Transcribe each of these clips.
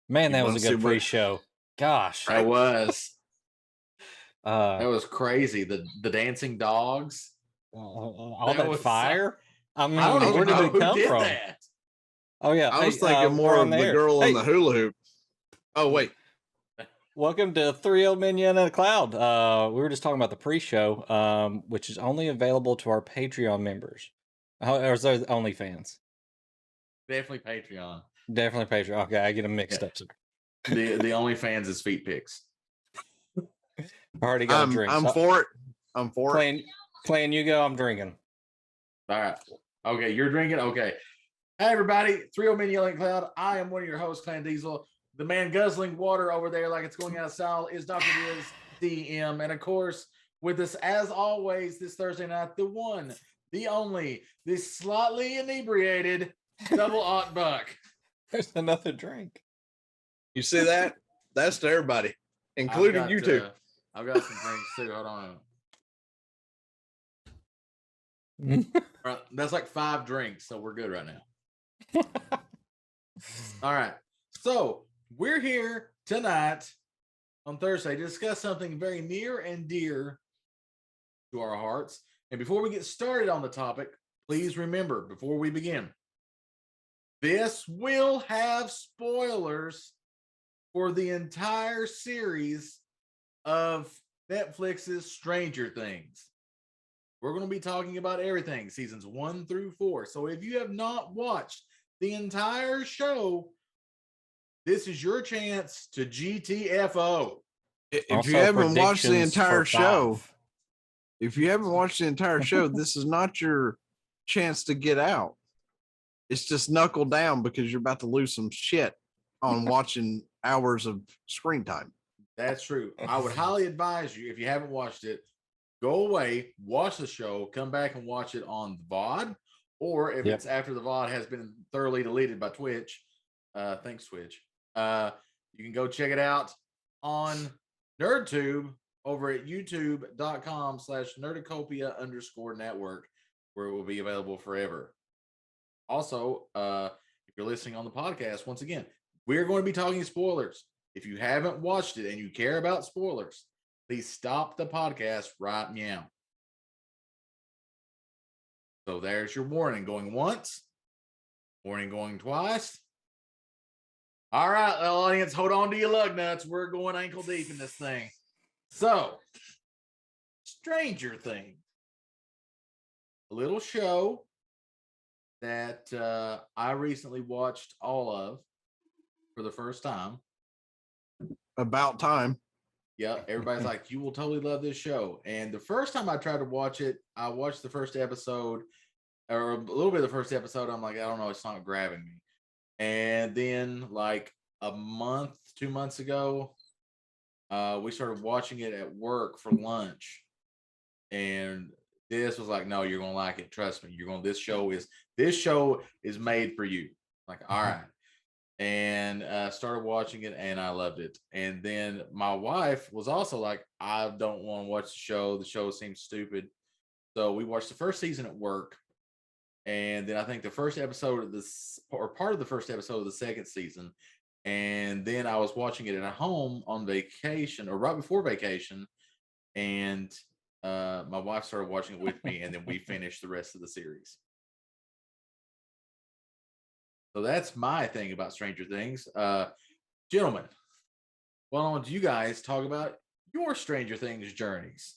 Man, You that was want a to see good what? pre-show. Gosh. That was Uh, that was crazy. The dancing dogs. all That that was so, fire. I I don't mean, I was, where even did know I, it who come did from? that. Oh yeah. I was Hey, thinking we're more on of the the air. girl on the Hey, hula hoop. Oh wait, welcome to Three Old Men Yelling at a Cloud. We were just talking about the pre-show, which is only available to our Patreon members. Or is there OnlyFans? Definitely Patreon. Definitely Patreon. Okay, I get them Yeah. mixed up. The OnlyFans is feet pics. I already got a drink. I'm So, for it. I'm for it. playing you go. I'm drinking. All right. Okay, you're drinking. Okay. Hey everybody, Three Old Men Yelling Cloud. I am one of your hosts, Clan Diesel. The man guzzling water over there like it's going out of style is Dr. Wiz DM. And of course, with us as always this Thursday night, the one, the only, the slightly inebriated Double Aught Buck. There's another drink. You see that? That's to everybody, including you two. I've got some drinks too. Hold on. All right, that's like 5 drinks, so we're good right now. All right. So we're here tonight on Thursday to discuss something very near and dear to our hearts. And before we get started on the topic, please remember before we begin, this will have spoilers for the entire series of Netflix's Stranger Things. We're going to be talking about everything, seasons 1 through 4. So if you have not watched the entire show, this is your chance to GTFO. If Also, you haven't watched the predictions entire for show, 5. if you haven't watched the entire show, this is not your chance to get out. It's just knuckle down because you're about to lose some shit on watching hours of screen time. That's true. I would highly advise you, if you haven't watched it, go away, watch the show, come back and watch it on the VOD, or if Yep. it's after the VOD has been thoroughly deleted by Twitch, thanks Twitch, you can go check it out on NerdTube over at youtube.com/nerdicopia_network, where it will be available forever. Also, if you're listening on the podcast, once again, we're going to be talking spoilers. If you haven't watched it and you care about spoilers, please stop the podcast right now. So there's your warning going once, warning going twice. All right, audience, hold on to your lug nuts. We're going ankle deep in this thing. So, Stranger Things, a little show that I recently watched all of for the first time. About time. Yeah, everybody's like, you will totally love this show. And the first time I tried to watch it, I watched the first episode or a little bit of the first episode. I'm like, I don't know, it's not grabbing me. And then, like a month, 2 months ago, we started watching it at work for lunch. And this was like, no, you're gonna like it. Trust me, you're gonna. This show is made for you. Like, all right. And started watching it and I loved it. And then my wife was also like, I don't want to watch the show. The show seems stupid. So we watched the first season at work. And then I think the first episode of this, or part of the first episode of the second season. And then I was watching it at home on vacation or right before vacation. And my wife started watching it with me. And then we finished the rest of the series. So that's my thing about Stranger Things. Gentlemen, why don't you guys talk about your Stranger Things journeys?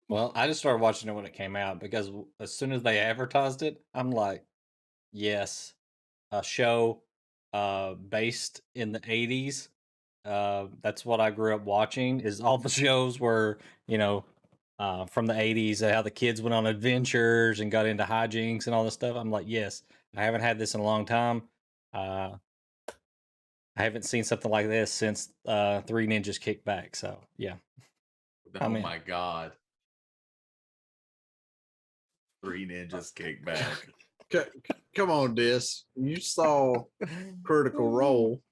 Well, I just started watching it when it came out because as soon as they advertised it, I'm like, yes, a show based in the 80s. That's what I grew up watching is all the shows were, from the 80s, how the kids went on adventures and got into hijinks and all this stuff. I'm like, yes, I haven't had this in a long time. I haven't seen something like this since Three Ninjas Kick Back. So, yeah. Oh my God. Three Ninjas Kick Back. Come on, Dis. You saw Critical Role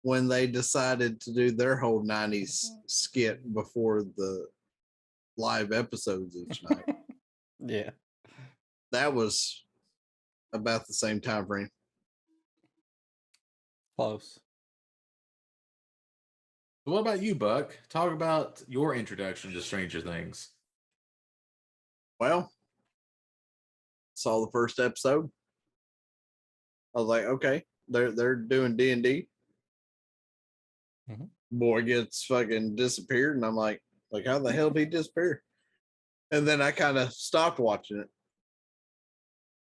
when they decided to do their whole 90s skit before the live episodes each night. Yeah. That was about the same time frame. close. What about you, Buck? Talk about your introduction to Stranger Things. Well, saw the first episode. I was like, okay, they're doing D&D. Mhm. Boy gets fucking disappeared, and I'm like how the hell did he disappear? And then I kind of stopped watching it.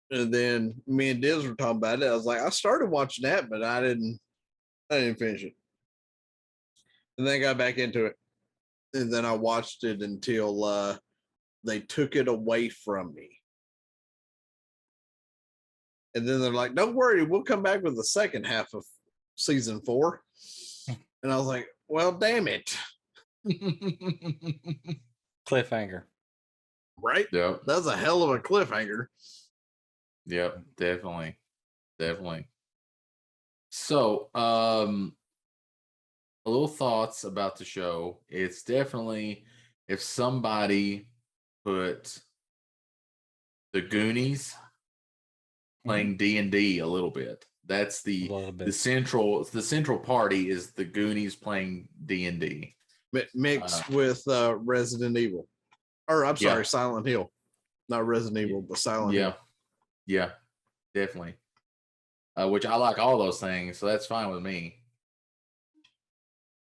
And then me and Diz were talking about it. I was like, I started watching that, but I didn't finish it. And then I got back into it. And then I watched it until they took it away from me. And then they're like, don't worry, we'll come back with the second half of season 4. And I was like, well, damn it. Cliffhanger. Right? Yep. That's a hell of a cliffhanger. Yep, definitely. So, a little thoughts about the show. It's definitely, if somebody put the Goonies playing D&D a little bit. That's A little the bit. central party is the Goonies playing D&D. Mixed with Resident Evil. Or I'm Yeah. sorry, Silent Hill. Not Resident Evil, but Silent Hill. Yeah, definitely. Which I like all those things, so that's fine with me.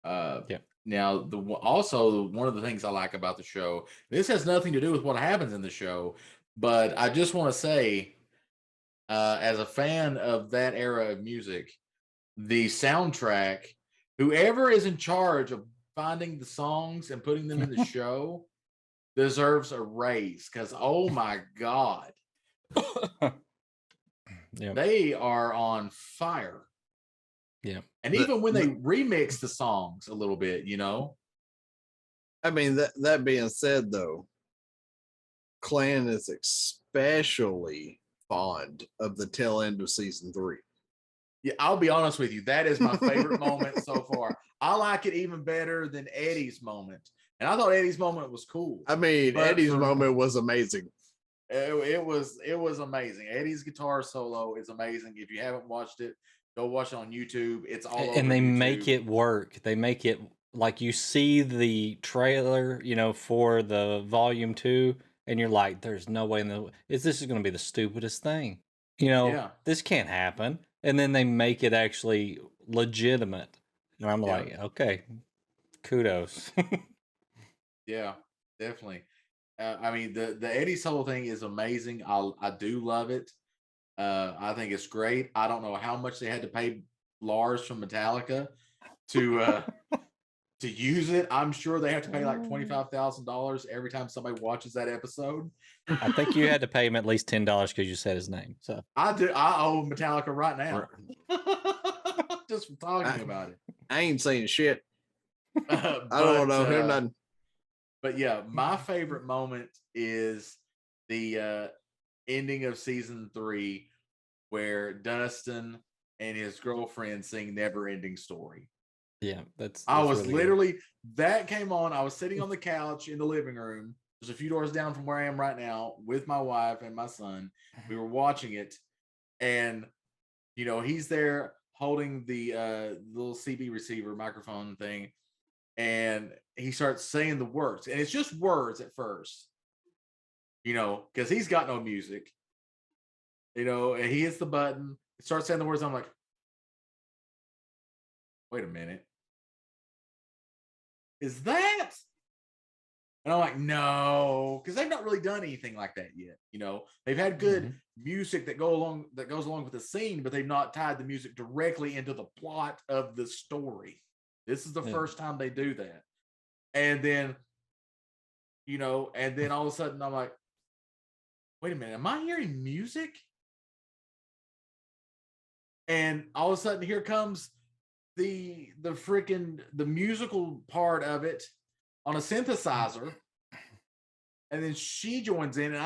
Now, also one of the things I like about the show, this has nothing to do with what happens in the show, but I just want to say, as a fan of that era of music, the soundtrack, whoever is in charge of finding the songs and putting them in the show deserves a raise, because oh my God, they are on fire. Yeah. And even when they remix the songs a little bit, you know. I mean, that being said, though, Clan is especially fond of the tail end of season 3. Yeah, I'll be honest with you. That is my favorite moment so far. I like it even better than Eddie's moment. And I thought Eddie's moment was cool. I mean, Eddie's moment was amazing. It was amazing. Eddie's guitar solo is amazing. If you haven't watched it, go watch it on YouTube. It's all over and they YouTube. make it work. They make it like you see the trailer, for the volume 2, and you're like, there's no way this is going to be the stupidest thing. This can't happen. And then they make it actually legitimate. And I'm like, okay, kudos. Yeah, definitely. I mean, the Eddie solo thing is amazing. I do love it. I think it's great. I don't know how much they had to pay Lars from Metallica to use it. I'm sure they have to pay like $25,000 every time somebody watches that episode. I think you had to pay him at least $10 because you said his name. So I do. I owe Metallica right now, just from talking about it. I ain't saying shit. I don't know him nothing. But yeah, my favorite moment is the ending of season 3, where Dustin and his girlfriend sing "Never Ending Story." Yeah, that's I was really literally good. That came on. I was sitting on the couch in the living room, just a few doors down from where I am right now, with my wife and my son. We were watching it, and he's there holding the little CB receiver microphone thing, and he starts saying the words, and it's just words at first, because he's got no music, and he hits the button, starts saying the words. I'm like, wait a minute, is that? And I'm like, no, because they've not really done anything like that yet. They've had good music that goes along with the scene, but they've not tied the music directly into the plot of the story. This is the first time they do that. And then, all of a sudden I'm like, wait a minute, am I hearing music? And all of a sudden here comes the musical part of it on a synthesizer, and then she joins in, and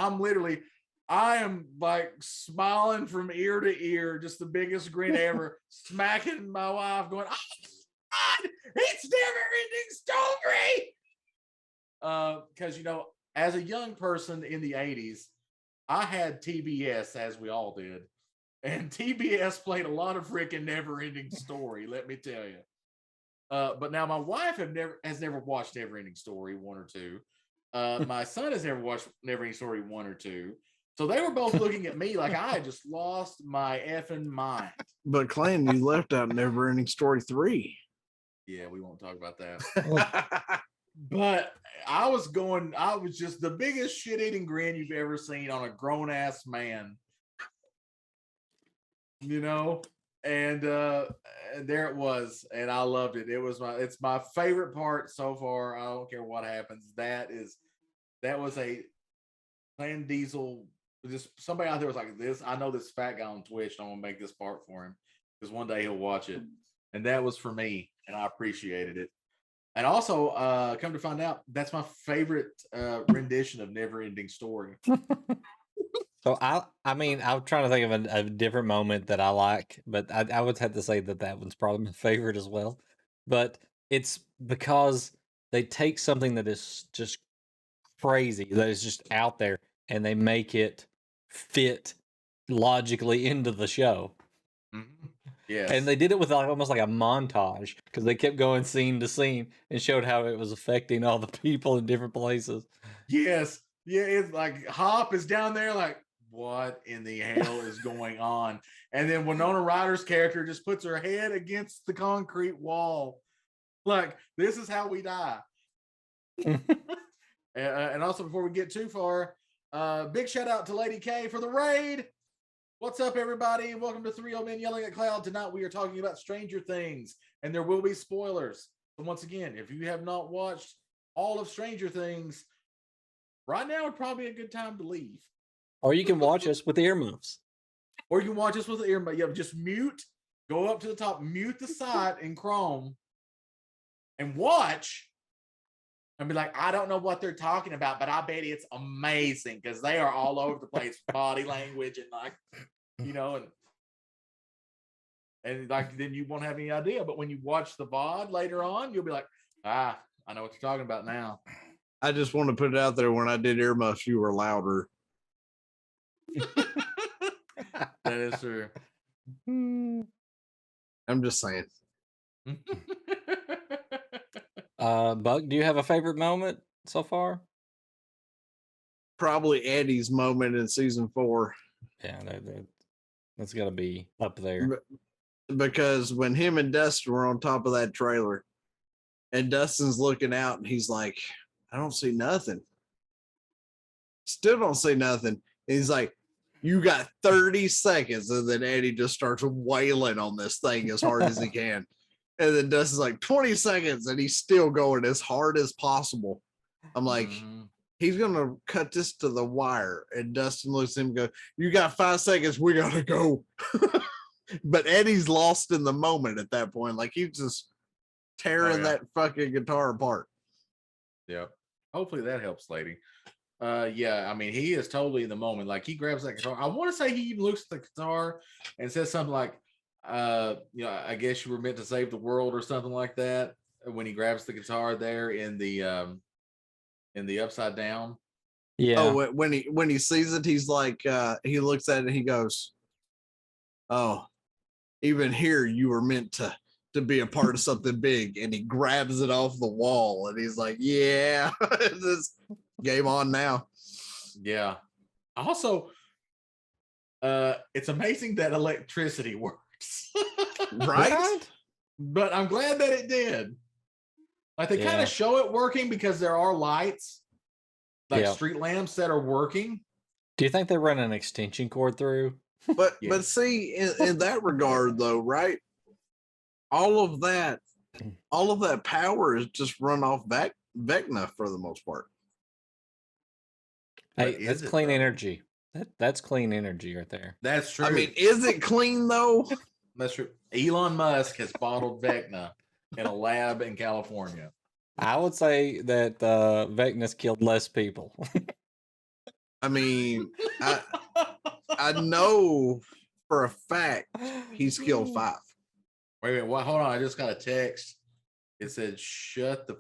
I am like smiling from ear to ear, just the biggest grin ever, smacking my wife, going, "Oh God, it's Never Ending Story!" Because as a young person in the 80s, I had TBS, as we all did, And TBS played a lot of freaking Never Ending Story, let me tell you. But now my wife has never watched Never Ending Story 1 or 2. My son has never watched Never Ending Story 1 or 2. So they were both looking at me like I had just lost my effing mind. But Clan, you left out Never Ending Story 3. Yeah, we won't talk about that. But I was just the biggest shit-eating grin you've ever seen on a grown-ass man. You know? And there it was, and I loved it. It's my favorite part so far. I don't care what happens. That was a Clan Diesel. Just somebody out there was like, this. I know this fat guy on Twitch. And I'm gonna make this part for him because one day he'll watch it, and that was for me, and I appreciated it. And also, come to find out, that's my favorite rendition of Never Ending Story. So I mean, I'm trying to think of a different moment that I like, but I would have to say that one's probably my favorite as well. But it's because they take something that is just crazy, that is just out there, and they make it fit logically into the show. Mm-hmm. Yes. And they did it with almost like a montage because they kept going scene to scene and showed how it was affecting all the people in different places. Yes. Yeah, it's like Hop is down there like, what in the hell is going on? And then Winona Ryder's character just puts her head against the concrete wall. Like, this is how we die. And also, before we get too far, big shout out to Lady K for the raid. What's up, everybody? Welcome to 3 Old Men Yelling at Cloud. Tonight we are talking about Stranger Things, and there will be spoilers. So once again, if you have not watched all of Stranger Things, right now would probably be a good time to leave. Or you can watch us with earmuffs. Or you can watch us with the earmuffs. Yeah, just mute, go up to the top, mute the site in Chrome, and watch. And be like, I don't know what they're talking about, but I bet it's amazing because they are all over the place, body language and like, you know, and like then you won't have any idea. But when you watch the VOD later on, you'll be like, I know what you're talking about now. I just want to put it out there. When I did earmuffs, you were louder. That is true. I'm just saying. Buck, do you have a favorite moment so far? Probably Eddie's moment in season 4. Yeah, that's got to be up there. Because when him and Dustin were on top of that trailer, and Dustin's looking out, and he's like, I don't see nothing. Still don't see nothing. And he's like, you got 30 seconds. And then Eddie just starts wailing on this thing as hard as he can. And then Dustin's like, 20 seconds. And he's still going as hard as possible. I'm like, he's going to cut this to the wire. And Dustin looks at him and goes, you got 5 seconds. We got to go. But Eddie's lost in the moment at that point. Like, he's just tearing that fucking guitar apart. Yep. Hopefully that helps, lady. Yeah, I mean, he is totally in the moment. Like, he grabs that guitar. I want to say he even looks at the guitar and says something like, I guess you were meant to save the world or something like that when he grabs the guitar there in the Upside Down. Yeah. Oh, when he sees it, he's like, he looks at it and he goes, oh, even here you were meant to be a part of something big. And he grabs it off the wall and he's like, yeah, this game on now. Yeah. Also, it's amazing that electricity works. Right? But I'm glad that it did. Like, they kind of show it working because there are lights, like street lamps that are working. Do you think they run an extension cord through? But see, in that regard though, right? All of that power is just run off Vecna for the most part. Hey, that's clean energy. That's clean energy right there. That's true. I mean, is it clean though? That's true. Elon Musk has bottled Vecna in a lab in California. I would say that Vecna's killed less people. I mean, I know for a fact he's killed 5. Wait a minute. What? Hold on. I just got a text. It said, shut the...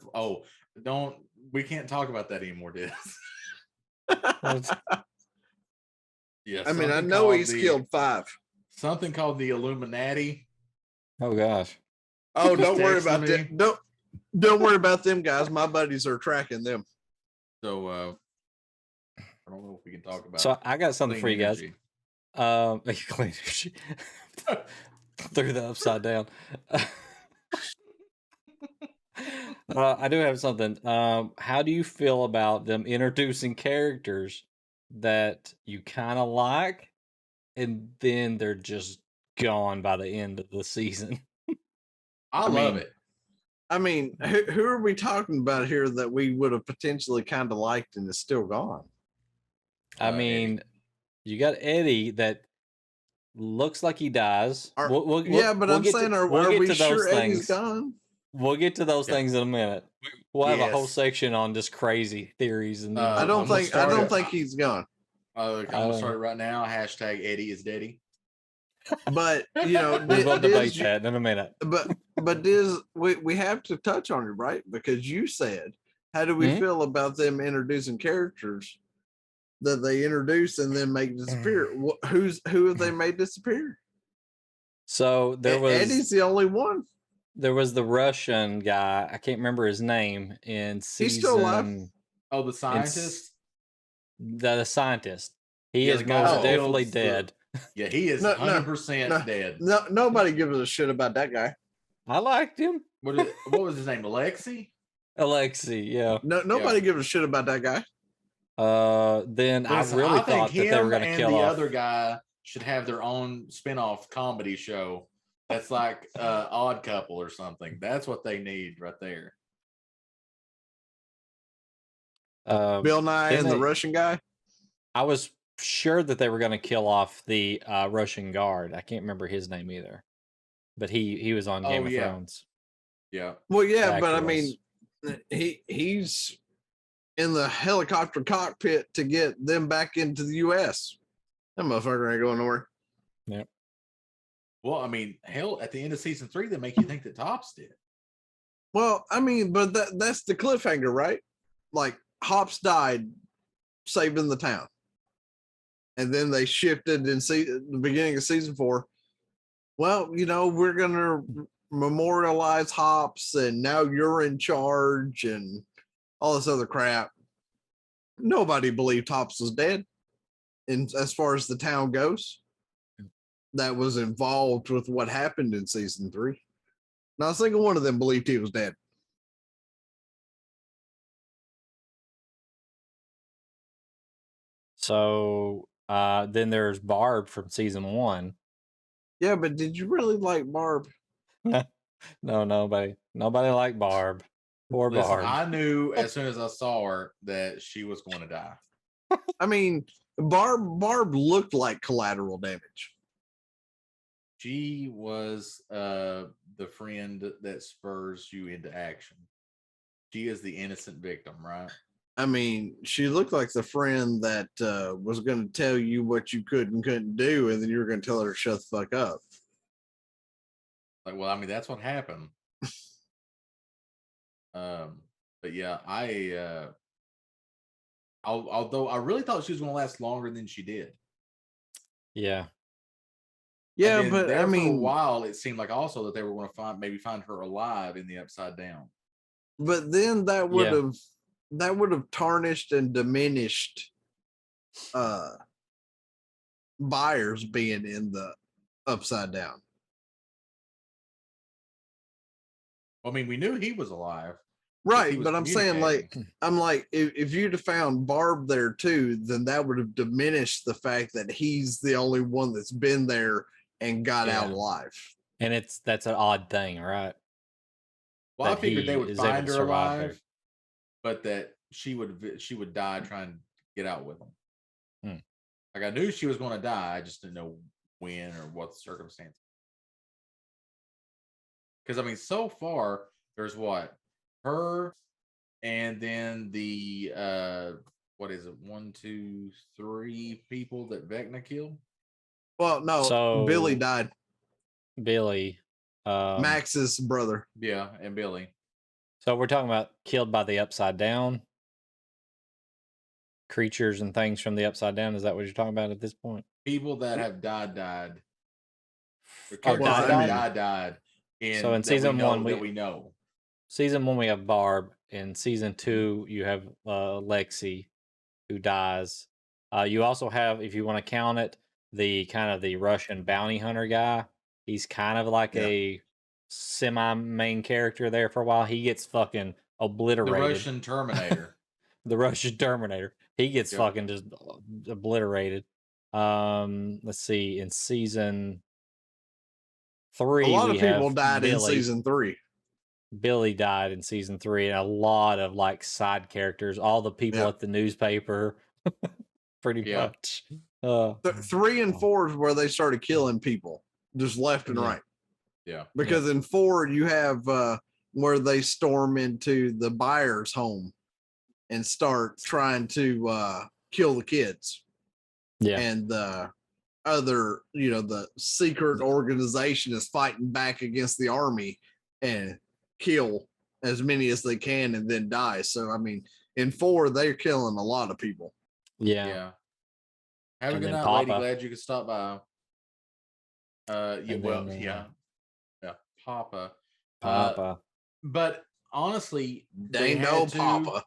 we can't talk about that anymore, Diz. Yeah, I mean, I know he's killed 5. something called the Illuminati. Oh gosh. Oh, Just don't worry texted about me. that. Don't worry about them guys. My buddies are tracking them. So I don't know if we can talk about. So I got something clean for you guys. energy. Clean energy. Threw the upside down. I do have something. How do you feel about them introducing characters that you kind of like, and then they're just gone by the end of the season? I love mean, it. I mean, who are we talking about here that we would have potentially kind of liked and is still gone? I Eddie. mean, you got Eddie that looks like he dies. Are- We'll yeah, but we'll I'm get to- saying, we'll are get we to those sure Eddie's things. gone? We'll get to those Yeah. things in a minute. We'll have a whole Yes. section on just crazy theories and I I'm don't gonna think start it. he's gone. I'm gonna start it right now. Hashtag Eddie is Daddy. But you know, we will debate Diz, that in a minute. but Diz, we have to touch on it, right? Because you said, how do we Mhm. feel about them introducing characters that they introduce and then make disappear? Who have they made disappear? So there was Eddie's the only one. there was the Russian guy. I can't remember his name in season. He's still alive. Oh, the scientist. The scientist. He Yeah, is the guy most that definitely builds the- dead. Yeah, he is No, 100% no. dead. No, nobody gives a shit about that guy. I liked him. What was his name? Alexi? Alexei, yeah. No, nobody gives a shit about that guy. Then Listen, I really think thought that they were him going to and kill the off. other guy should have their own spin-off comedy show. That's like Odd Couple or something. That's what they need right there. Bill Nye didn't and the they- Russian guy. I was sure that they were going to kill off the Russian guard. I can't remember his name either, but he was on Game of yeah. Thrones. Yeah. Well, yeah, The but I actor mean, he's in the helicopter cockpit to get them back into the U.S. That motherfucker ain't going nowhere. Well, I mean, hell, at the end of season 3, they make you think that Tops did. Well, I mean, but that's the cliffhanger, right? Like Hops died saving the town. And then they shifted in the beginning of season 4. Well, you know, we're going to memorialize Hops and now you're in charge and all this other crap. Nobody believed Hops was dead. And as far as the town goes, that was involved with what happened in season 3. Not a single one of them believed he was dead. So then there's Barb from season 1. Yeah, but did you really like Barb? No, nobody liked Barb. Poor Listen, Barb. I knew as soon as I saw her that she was going to die. I mean, Barb looked like collateral damage. She was the friend that spurs you into action. She is the innocent victim, right? I mean, she looked like the friend that was going to tell you what you could and couldn't do, and then you were going to tell her to shut the fuck up. Like, well, I mean, that's what happened. But yeah, although I really thought she was going to last longer than she did. Yeah. Yeah, And then but there I for a mean, while, it seemed like also that they were going to find her alive in the Upside Down. but then that would have tarnished and diminished buyers being in the Upside Down. I mean, we knew he was alive. Right, was but I'm saying, like, communicating. if you'd have found Barb there too, then that would have diminished the fact that he's the only one that's been there and got out Yeah. alive. And that's an odd thing, right? Well, I that figured they he would is able find to her survive alive, there. but that she would die trying to get out with him. Hmm. Like I knew she was going to die, I just didn't know when or what the circumstance. Because I mean, so far there's what her, and then the what is it? 1, 2, 3 people that Vecna killed. Well, no, Billy So- died. Billy. Max's brother. Yeah, and Billy. So we're talking about killed by the Upside Down creatures and things from the Upside Down. Is that what you're talking about at this point? People that have died. The Oh, characters Well, that I mean- died So in that season we know, one, that we know. season 1 we have Barb. In season 2 you have Lexi, who dies. You also have, if you want to count it, the kind of the Russian bounty hunter guy. He's kind of like Yeah. a semi main character there for a while. He gets fucking The obliterated. Russian Terminator. The Russian Terminator. He gets Yep. fucking just obliterated. Let's see. In season 3, A lot we of people have died in Billy. season 3. Billy died in season 3, and a lot of like side characters, all the people Yeah. at the newspaper, pretty Yeah. much. 3 and 4 is where they started killing people just left and Yeah. right. Yeah. Because in 4 you have where they storm into the buyer's home and start trying to kill the kids. Yeah. And the other, the secret organization is fighting back against the army and kill as many as they can and then die. So I mean, in 4 they're killing a lot of people. Yeah. Yeah. Have a And good then night, lady. Papa. Glad you could stop by. Yeah, And well, then, yeah. Papa. Papa. But honestly, they Dang had old to- Papa.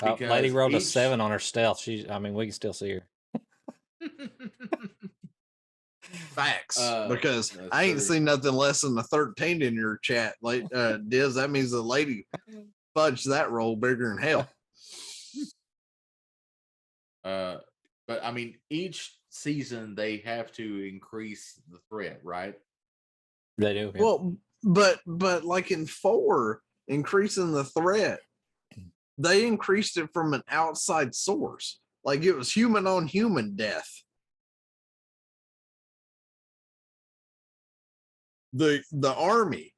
Lady because rolled a each- 7 on her stealth. I mean, we can still see her. Facts. Because that's I ain't true. seen nothing less than a 13 in your chat. Like Diz, that means the lady fudged that roll bigger than hell. But I mean, each season they have to increase the threat, right? They do. Yeah. Well, but like in 4, increasing the threat, they increased it from an outside source. Like it was human on human death. The army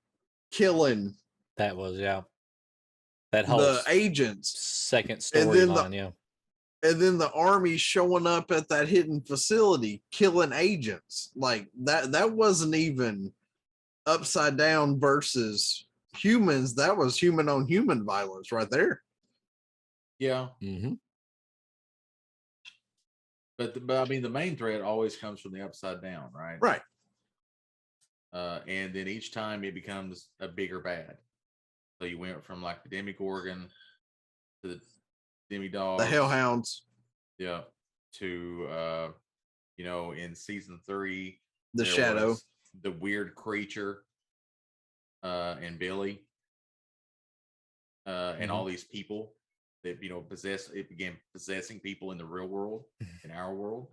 killing That was, that whole the agents, second and then the- storyline. Yeah. and then the army showing up at that hidden facility killing agents. Like that wasn't even upside down versus humans. That was human on human violence right there. Yeah, Mm-hmm. but I mean, the main threat always comes from the upside down, right? Right. And then each time it becomes a bigger bad. So you went from like the Demogorgon to the Demidog, The Hellhounds, yeah, to in season 3, the there Shadow. was the weird creature, and Billy, and all these people that began possessing people in the real world, in our world.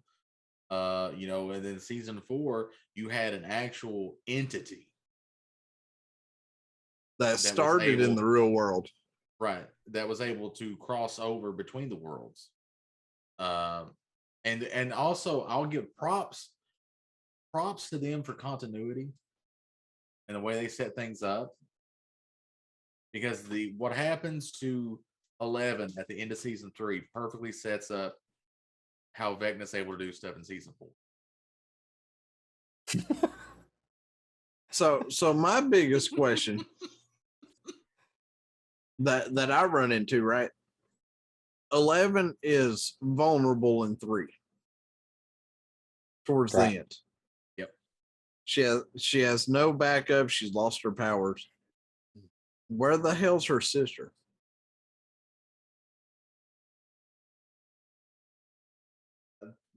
And then season 4, you had an actual entity, that was started in able- the real world. right, that was able to cross over between the worlds. And also I'll give props to them for continuity and the way they set things up, because what happens to 11 at the end of season 3 perfectly sets up how Vecna's able to do stuff in season 4. So my biggest question that I run into, right? 11 is vulnerable in 3 towards Right. the end. Yep. She has no backup. She's lost her powers. Where the hell's her sister?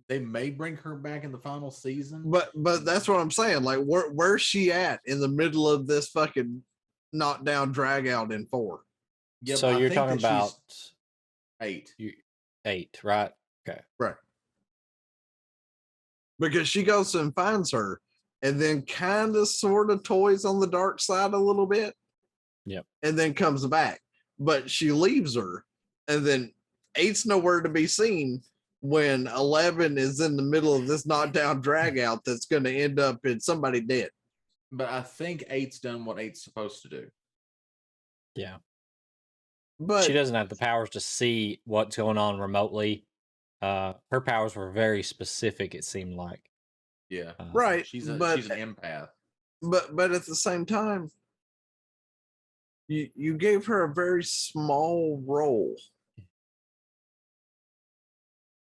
They may bring her back in the final season. But that's what I'm saying. Like where's she at in the middle of this fucking knockdown drag out in 4? Yeah, So but I you're think talking that about she's 8. 8, right? Okay. Right. Because she goes and finds her and then kind of sort of toys on the dark side a little bit. Yep. And then comes back. But she leaves her. And then 8's nowhere to be seen when 11 is in the middle of this knockdown drag out that's going to end up in somebody dead. But I think 8's done what 8's supposed to do. Yeah. But She doesn't have the powers to see what's going on remotely. Her powers were very specific, it seemed like. Yeah. right. She's but an empath. but at the same time, you gave her a very small role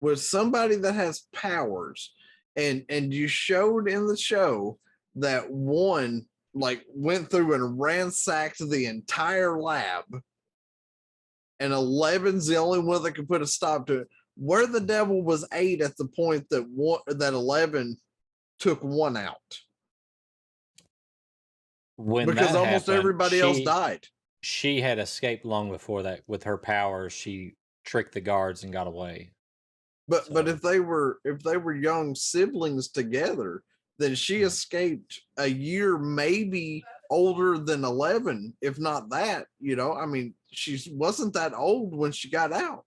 with somebody that has powers, and you showed in the show that one like went through and ransacked the entire lab, and 11's the only one that could put a stop to it. Where the devil was 8 at the point that 11 took 1 out? When Because that almost happened, everybody else died. she had escaped long before that with her powers. She tricked the guards and got away. But So- if they were young siblings together, then she escaped a year maybe older than 11, if not that. You know, I mean, she wasn't that old when she got out.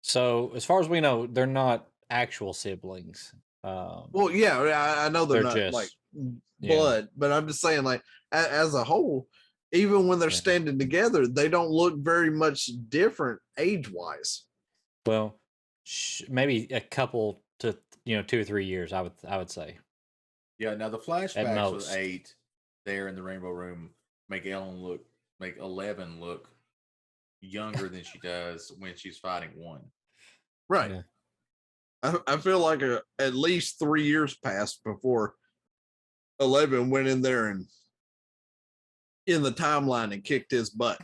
So as far as we know, they're not actual siblings. Well, yeah, I know they're not just- like yeah. blood, but I'm just saying, like as a whole, even when they're Yeah. standing together, they don't look very much different age-wise. Well, maybe a couple to 2 or 3 years. I would say. Yeah. Now the flashbacks with most. 8 there in the Rainbow Room make 11 look younger than she does when she's fighting 1. Right. Yeah. I feel like at least 3 years passed before 11 went in there and in the timeline and kicked his butt.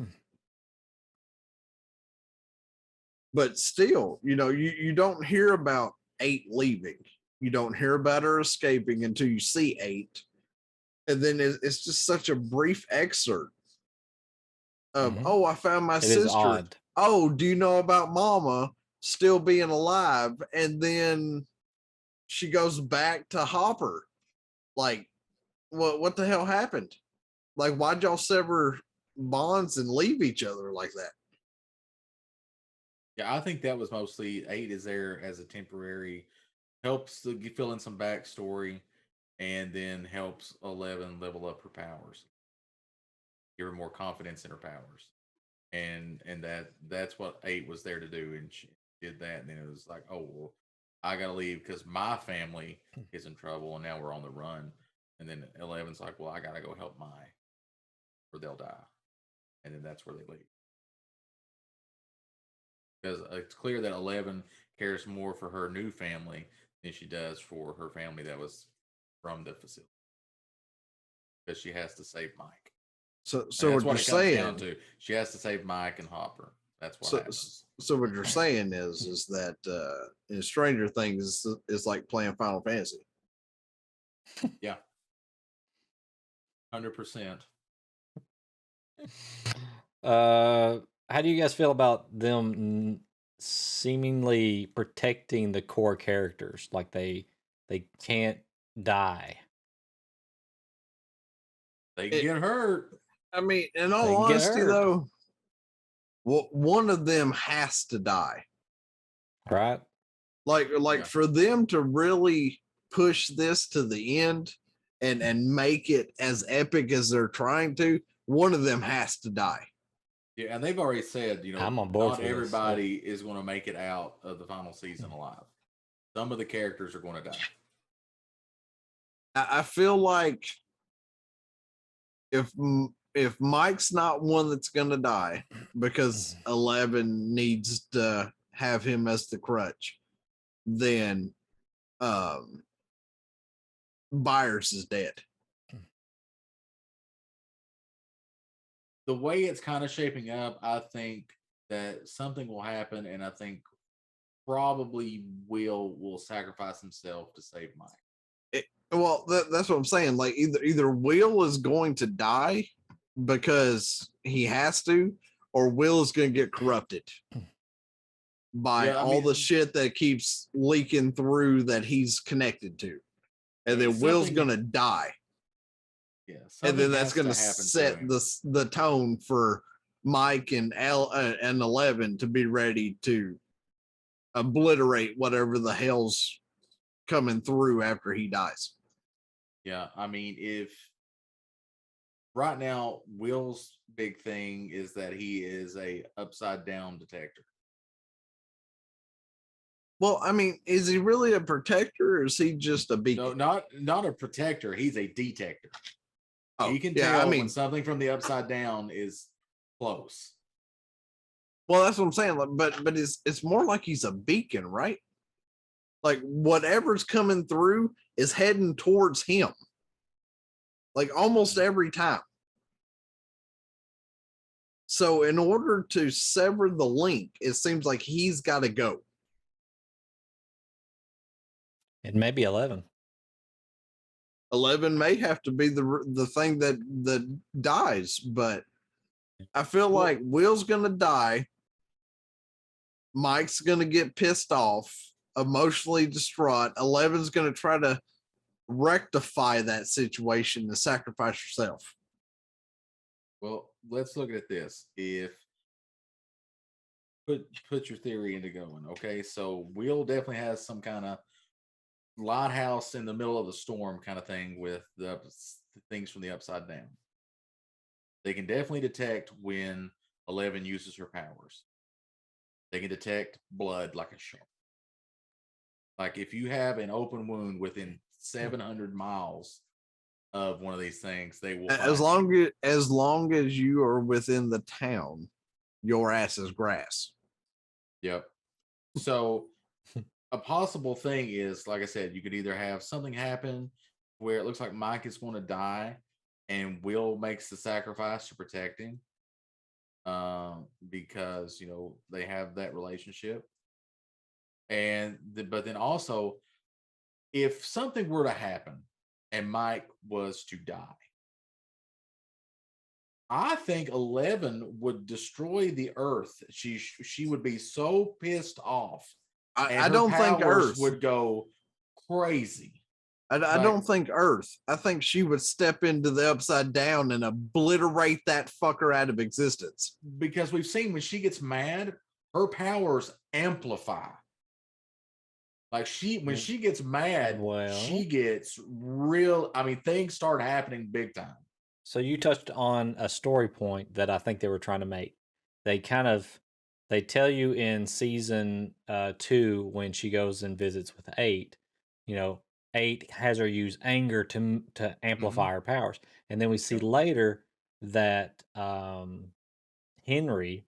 But still, you don't hear about 8 leaving. You don't hear about her escaping until you see 8. And then it's just such a brief excerpt of, Mhm. oh, I found my It is sister. odd. Oh, do you know about Mama still being alive? And then she goes back to Hopper. Like, what the hell happened? Like, why'd y'all sever bonds and leave each other like that? Yeah, I think that was mostly 8 is there as a temporary, helps to fill in some backstory, and then helps 11 level up her powers, give her more confidence in her powers, and that's what 8 was there to do, and she did that, and then it was like, oh well, I gotta leave because my family is in trouble, and now we're on the run, and then 11's like, well, I gotta go help or they'll die, and then that's where they leave. Because it's clear that 11 cares more for her new family than she does for her family that was from the facility. Because she has to save Mike. So And what you're it comes saying? down to. She has to save Mike and Hopper. That's what happens. So what you're saying is that in Stranger Things is like playing Final Fantasy. Yeah. 100%. How do you guys feel about them seemingly protecting the core characters? Like they can't die. They can get hurt. I mean, in They all can get honesty, hurt. though, one of them has to die. Right? Like Yeah. for them to really push this to the end and make it as epic as they're trying to, one of them has to die. Yeah, and they've already said, I'm on board not for this. everybody is going to make it out of the final season alive. Some of the characters are going to die. I feel like if Mike's not one that's going to die because 11 needs to have him as the crutch, then Byers is dead. The way it's kind of shaping up, I think that something will happen, and I think probably will sacrifice himself to save Mike. Well, that's what I'm saying. Like either Will is going to die because he has to, or Will is going to get corrupted by all the shit that keeps leaking through that he's connected to, and then Will's going to die. Yeah, and then that's going to set the tone for Mike and 11 to be ready to obliterate whatever the hell's coming through after he dies. Yeah, I mean, if right now Will's big thing is that he is a upside down detector. Well, I mean, is he really a protector or is he just a beacon? No, not a protector. He's a detector. Oh, He can yeah, tell I mean, when something from the upside down is close. well, that's what I'm saying. But it's more like he's a beacon, right? Like whatever's coming through is heading towards him. like almost every time. So in order to sever the link, it seems like he's got to go. It may be 11. 11 may have to be the thing that dies, but I feel like Will's gonna die. Mike's gonna get pissed off, emotionally distraught. 11's gonna try to rectify that situation and sacrifice herself. Well, let's look at this. If put your theory into going, okay? So Will definitely has some kind of lighthouse in the middle of the storm kind of thing with the things from the upside down. They can definitely detect when 11 uses her powers. They can detect blood like a shark. Like if you have an open wound within 700 miles of one of these things, they will. As long as you are within the town, your ass is grass. Yep. So a possible thing is, like I said, you could either have something happen where it looks like Mike is going to die and Will makes the sacrifice to protect him, because they have that relationship. And but then also, if something were to happen and Mike was to die, I think 11 would destroy the earth. She would be so pissed off. I don't think Earth would go crazy. I don't think Earth. I think she would step into the upside down and obliterate that fucker out of existence. Because we've seen when she gets mad, her powers amplify. Like when she gets mad, she gets real. I mean, things start happening big time. So you touched on a story point that I think they were trying to make. They tell you in season 2 when she goes and visits with 8, 8 has her use anger to amplify her powers. And then we see later that Henry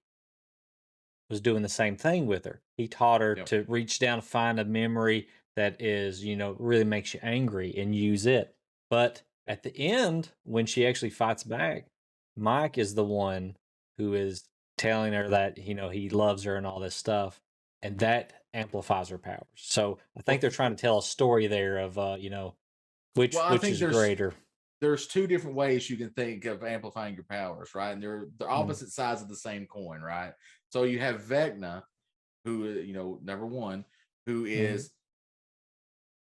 was doing the same thing with her. He taught her to reach down, find a memory that is, really makes you angry and use it. But at the end, when she actually fights back, Mike is the one who is telling her that, he loves her and all this stuff. And that amplifies her powers. So I think they're trying to tell a story there of, which is greater. There's 2 different ways you can think of amplifying your powers, right? And they're opposite sides of the same coin, right? So you have Vecna, who, number 1, who is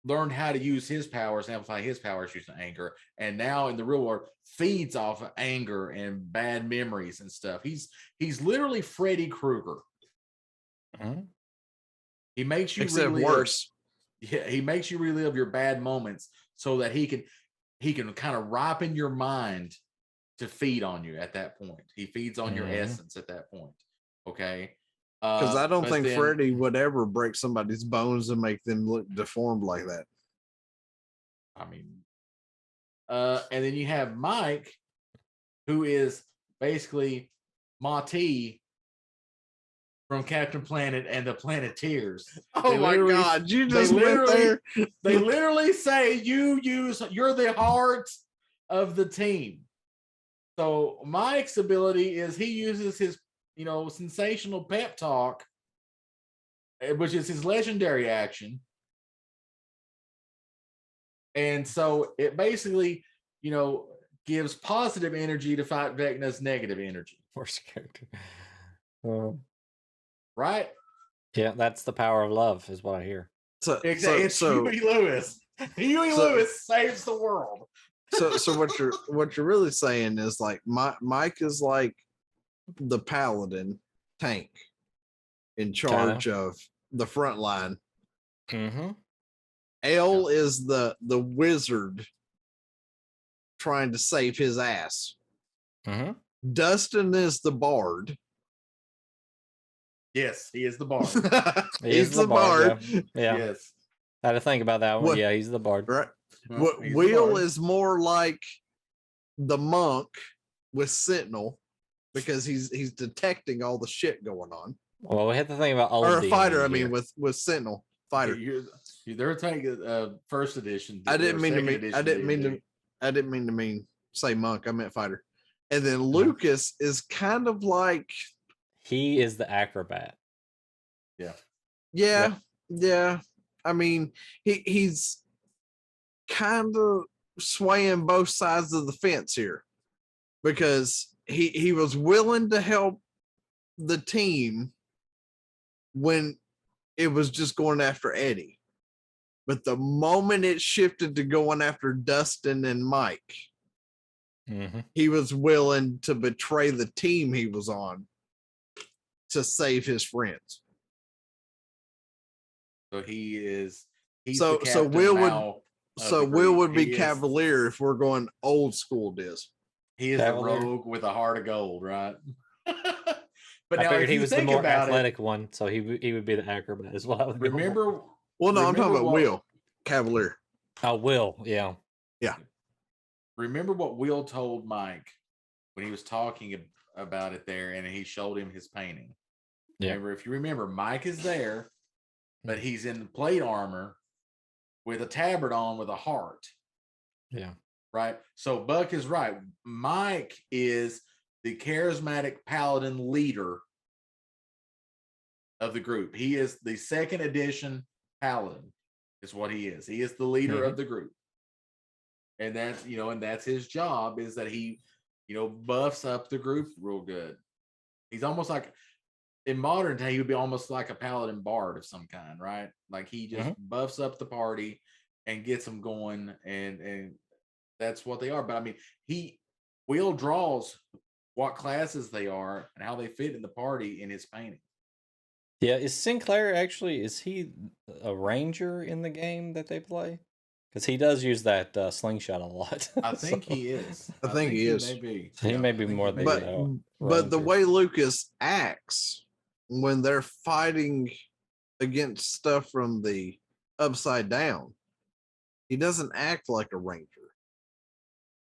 learned how to use his powers, amplify his powers using anger, and now in the real world feeds off of anger and bad memories and stuff. He's literally Freddy Krueger. He makes you worse. Yeah, he makes you relive your bad moments so that he can kind of ripen your mind to feed on you at that point. He feeds on your essence at that point. Okay. Because I don't think Freddy would ever break somebody's bones and make them look deformed like that. I mean, and then you have Mike, who is basically Mati from Captain Planet and the Planeteers. Oh my God, you just went there. They literally say you're the heart of the team. So Mike's ability is he uses his sensational pep talk, which is his legendary action. And so it basically, gives positive energy to fight Vecna's negative energy. Worst character. Right? Yeah, that's the power of love, is what I hear. It's Huey Lewis. Huey Lewis saves the world. So what you're really saying is like Mike is like the paladin tank in charge of the front line. Ale is the wizard trying to save his ass. Dustin is the bard. Yes, he is the bard. He's the bard. Yeah. Yes. I had to think about that one. Yeah, he's the bard. Right. Will is more like the monk with Sentinel, because he's detecting all the shit going on. Well, we have to think about or a fighter. I mean, with Sentinel fighter. They're taking first edition. I didn't mean I didn't mean to say monk. I meant fighter. And then Lucas is kind of like He is the acrobat. yeah. I mean, he's kind of swaying both sides of the fence here because he was willing to help the team when it was just going after Eddie. But the moment it shifted to going after Dustin and Mike, he was willing to betray the team he was on to save his friends. So he's So the captain Will would now of so the Will group. would be He is- Cavalier if we're going old school Diz. He is Cavalier. a rogue with a heart of gold, right? But I now, figured if he you was the think more about athletic one, so he would be the acrobat as well. remember. Well, no, I'm talking remember about what- Will Cavalier. Will, yeah. Remember what Will told Mike when he was talking about it there, and he showed him his painting. Yeah. Remember, if you remember, Mike is there, but he's in plate armor with a tabard on with a heart. Yeah. Right. So Buck is right. Mike is the charismatic paladin leader of the group. He is the second edition paladin, is what he is. He is the leader of the group. And that's, and that's his job, is that he, buffs up the group real good. He's almost like, in modern day, he would be almost like a paladin bard of some kind, right? Like he just buffs up the party and gets them going, and that's what they are. But I mean, Will draws what classes they are and how they fit in the party in his painting. Yeah, is Sinclair actually, is he a ranger in the game that they play? Because he does use that slingshot a lot. I think he is. I think he is. May be. So he may be I think more he may than be. But the ranger. way Lucas acts when they're fighting against stuff from the upside down, he doesn't act like a ranger.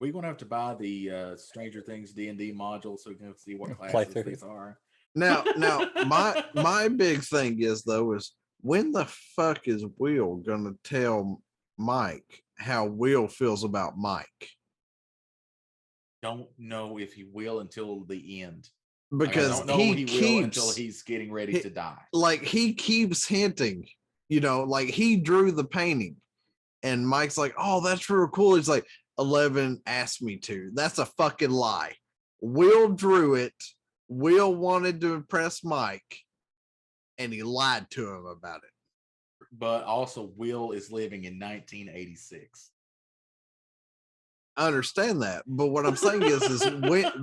We're gonna have to buy the Stranger Things D&D module so we can see what Play classes through these it. are. Now, my big thing is when the fuck is Will gonna tell Mike how Will feels about Mike? Don't know if he will until the end. Like, I Because don't know he he will keeps until he's getting ready he- to die. like he keeps hinting, like he drew the painting, and Mike's like, "Oh, that's real cool." He's like, 11 asked me to. That's a fucking lie. Will drew it. Will wanted to impress Mike, and he lied to him about it. But also, Will is living in 1986. I understand that, but what I'm saying is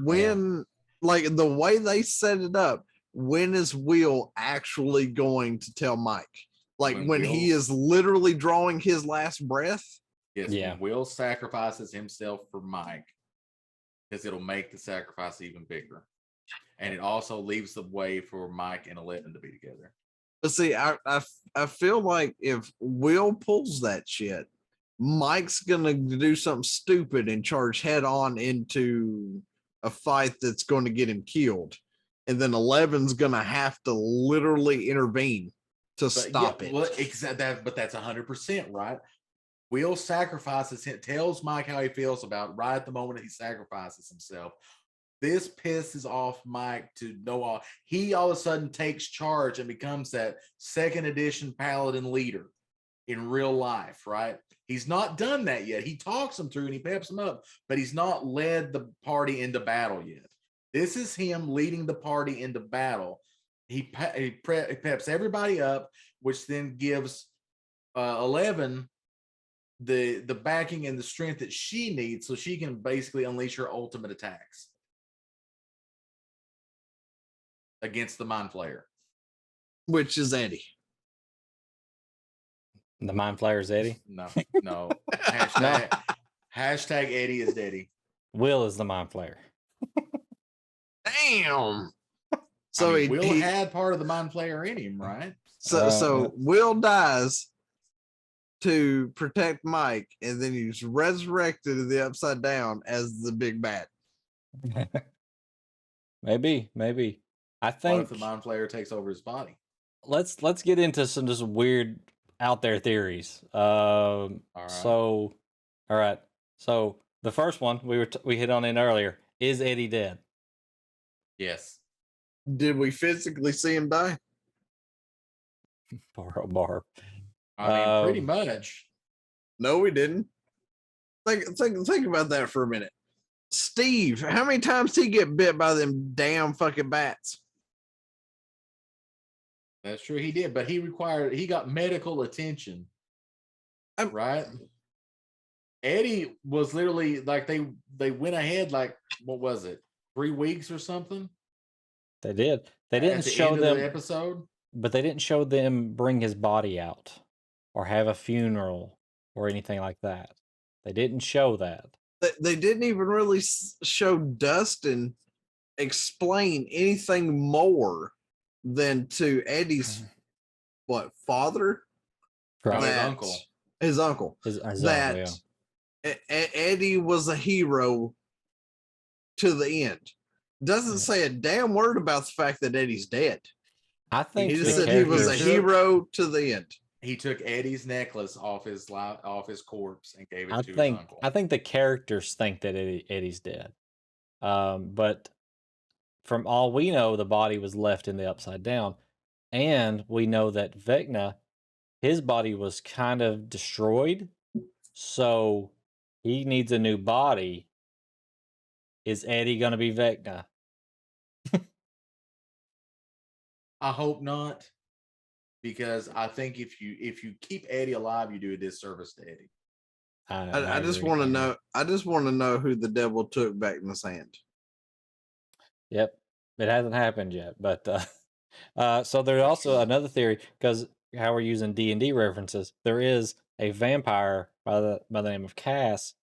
when like the way they set it up, when is Will actually going to tell Mike? Like when he Will's- is literally drawing his last breath? Yes, Yeah. when Will sacrifices himself for Mike, because it'll make the sacrifice even bigger. And it also leaves the way for Mike and 11 to be together. But see, I feel like if Will pulls that shit, Mike's gonna do something stupid and charge head on into a fight that's going to get him killed, and then 11's gonna have to literally intervene to stop it. Well, but that's 100% right. Will sacrifices him, tells Mike how he feels about it right at the moment he sacrifices himself. This pisses off Mike to no all. He all of a sudden takes charge and becomes that second edition paladin leader in real life, right? He's not done that yet. He talks him through and he peps him up, but he's not led the party into battle yet. This is him leading the party into battle. He peps everybody up, which then gives 11 the backing and the strength that she needs so she can basically unleash her ultimate attacks against the Mind Flayer. Which is Eddie. The Mind Flayer's Eddie. No. Hashtag Eddie is Eddie. Will is the Mind Flayer. Damn. So Will he had part of the Mind Flayer in him, right? so Will dies to protect Mike, and then he's resurrected in the upside down as the big bad. Maybe. I What think if the Mind Flayer takes over his body? let's get into some just weird out there theories. right. So, all right. So the first one we hit on it earlier. Is Eddie dead? Yes. Did we physically see him die? Barb. I mean, pretty Um, much. No, we didn't. Think about that for a minute. Steve, how many times did he get bit by them damn fucking bats? That's true. He did, but he got medical attention. Right? Eddie was literally like they went ahead like what was it? 3 weeks or something? They did. They At didn't the show end of them the episode. but they didn't show them bring his body out or have a funeral or anything like that. They didn't show that. They didn't even really show Dustin explain anything more than to Eddie's father? No, his That- uncle. His uncle. His That uncle, yeah. Eddie was a hero to the end. Doesn't Yeah. say a damn word about the fact that Eddie's dead. I think He the just said he was a characters- hero to the end. He took Eddie's necklace off his corpse and gave it I to his think uncle. I think the characters think that Eddie's dead. But from all we know, the body was left in the Upside Down, and we know that Vecna, his body was kind of destroyed, so he needs a new body. Is Eddie gonna be Vecna? I hope not, because I think if you keep Eddie alive, you do a disservice to Eddie. I just agree, want to agree. know. I just want to know who the devil took back in his hand. Yep, it hasn't happened yet, but so there's also another theory because how we're using D&D references. There is a vampire by the name of Cass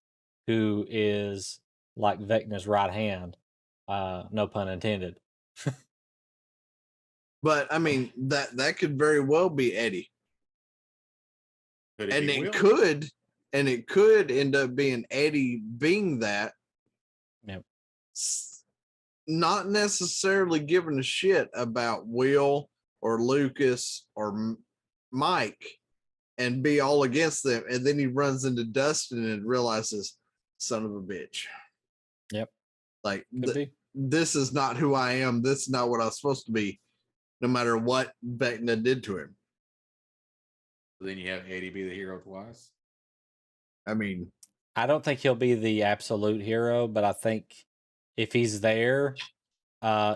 who is like Vecna's right hand. No pun intended. But I mean that could very well be Eddie, Could and be it Will. could end up being Eddie being that. Yep. Not necessarily giving a shit about Will or Lucas or Mike, and be all against them, and then he runs into Dustin and realizes, son of a bitch. Yep. Like Could be. this is not who I am. This is not what I'm supposed to be, no matter what Vecna did to him. Then you have Eddie be the hero twice. I mean, I don't think he'll be the absolute hero, but I think if he's there,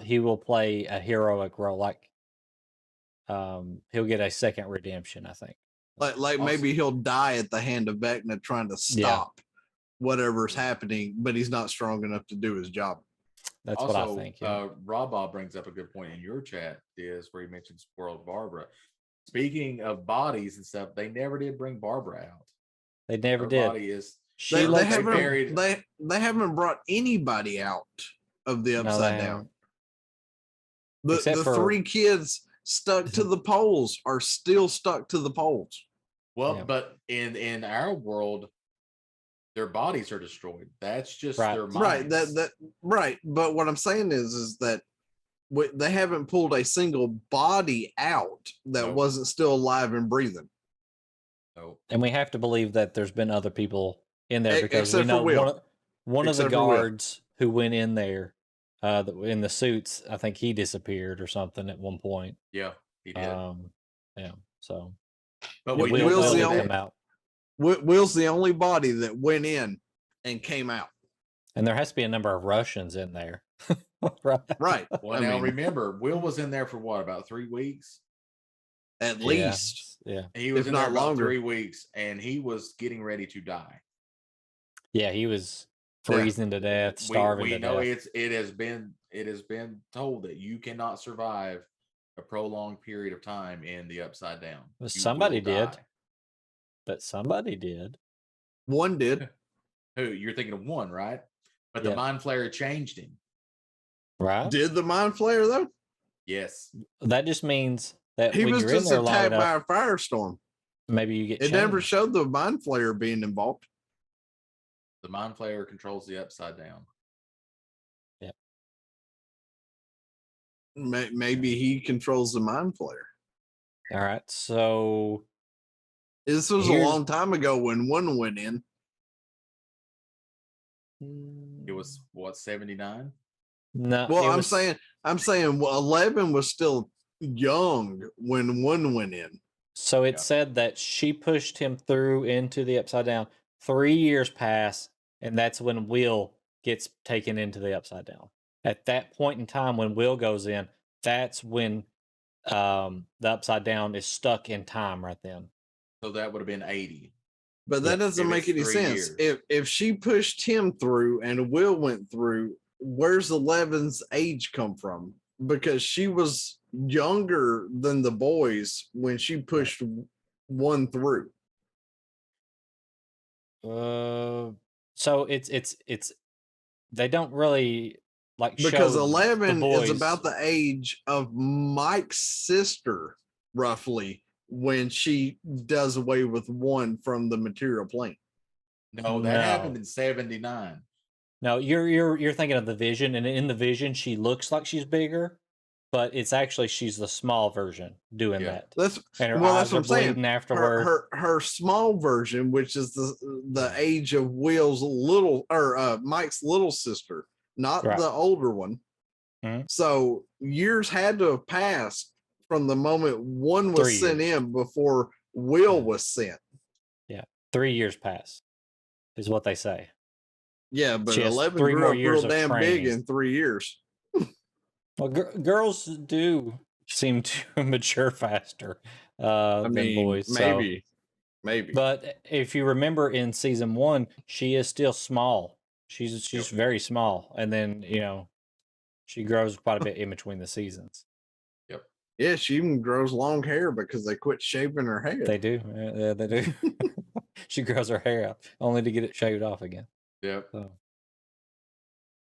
he will play a heroic role. Like, he'll get a second redemption. I think. like maybe he'll die at the hand of Vecna trying to stop whatever's happening, but he's not strong enough to do his job. That's Also, what I think. Yeah. Rob Bob brings up a good point in your chat, is where he mentions World Barbara. Speaking of bodies and stuff, they never did bring Barbara out. They never Her did. body is She They, looks they haven't buried. they haven't brought anybody out of the No, they upside down. haven't. The Except for- 3 kids stuck to the poles are still stuck to the poles. well, Yeah. but in our world, their bodies are destroyed. That's just Right. their Right. minds. That right. But what I'm saying is that they haven't pulled a single body out that Nope. wasn't still alive and breathing. So, And we have to believe that there's been other people in there because we Except for know Will. one of the Except for Will. guards who went in there in the suits, I think he disappeared or something at one point. yeah, he did. Yeah. So but yeah, we Will's do the know will only- that come out. Will's the only body that went in and came out. And there has to be a number of Russians in there. Right. Right. Well, I now mean, remember, Will was in there for what, about 3 weeks? at Yeah. least. Yeah. He was If in there not about longer. 3 weeks, and he was getting ready to die. Yeah, he was Yeah. freezing to death, starving we to know death. it has been told that you cannot survive a prolonged period of time in the upside down. Well, You somebody will did. die. But somebody did. One did. Who you're thinking of one, right? But the Yeah. mind flayer changed him. Right? Did the mind flayer though? Yes. That just means that He when was you're in just there long attacked by enough, a firestorm. maybe you get It never changed. showed the mind flayer being involved. The mind flayer controls the upside down. Maybe he controls the mind flayer. All right. So This was Here's- a long time ago when one went in. It was what, 79? No, Well, it I'm was saying 11 was still young when one went in. so it Yeah. said that she pushed him through into the upside down. 3 years pass, and that's when Will gets taken into the upside down. At that point in time, when Will goes in, that's when the upside down is stuck in time right then. So that would have been 80. But that Yeah. doesn't If make it's any 3 sense. years. If she pushed him through and Will went through, where's 11's age come from? Because she was younger than the boys when she pushed one through. So it's they don't really like Because show the 11 boys. is about the age of Mike's sister, roughly, when she does away with one from the material plane. No, that happened in 79. No, you're thinking of the Vision, and in the Vision, she looks like she's bigger, but it's actually she's the small version doing Yeah. that. That's And her well, eyes that's what are I'm saying. bleeding afterward. Her small version, which is the age of Will's Mike's little sister, not Right. the older one. Mhm. So years had to have passed from the moment one was 3 sent years. in before Will Mhm. was sent. 3 years pass, is what they say. Yeah, but She has 11 3 grew more up years real of damn big training. in 3 years. Well, girls do seem to mature faster I than mean, boys. maybe. But if you remember in season 1, she is still small. She's Yep. very small, and then she grows quite a bit in between the seasons. Yeah, she even grows long hair because they quit shaving her hair. They do, they do. She grows her hair out only to get it shaved off again. Yep.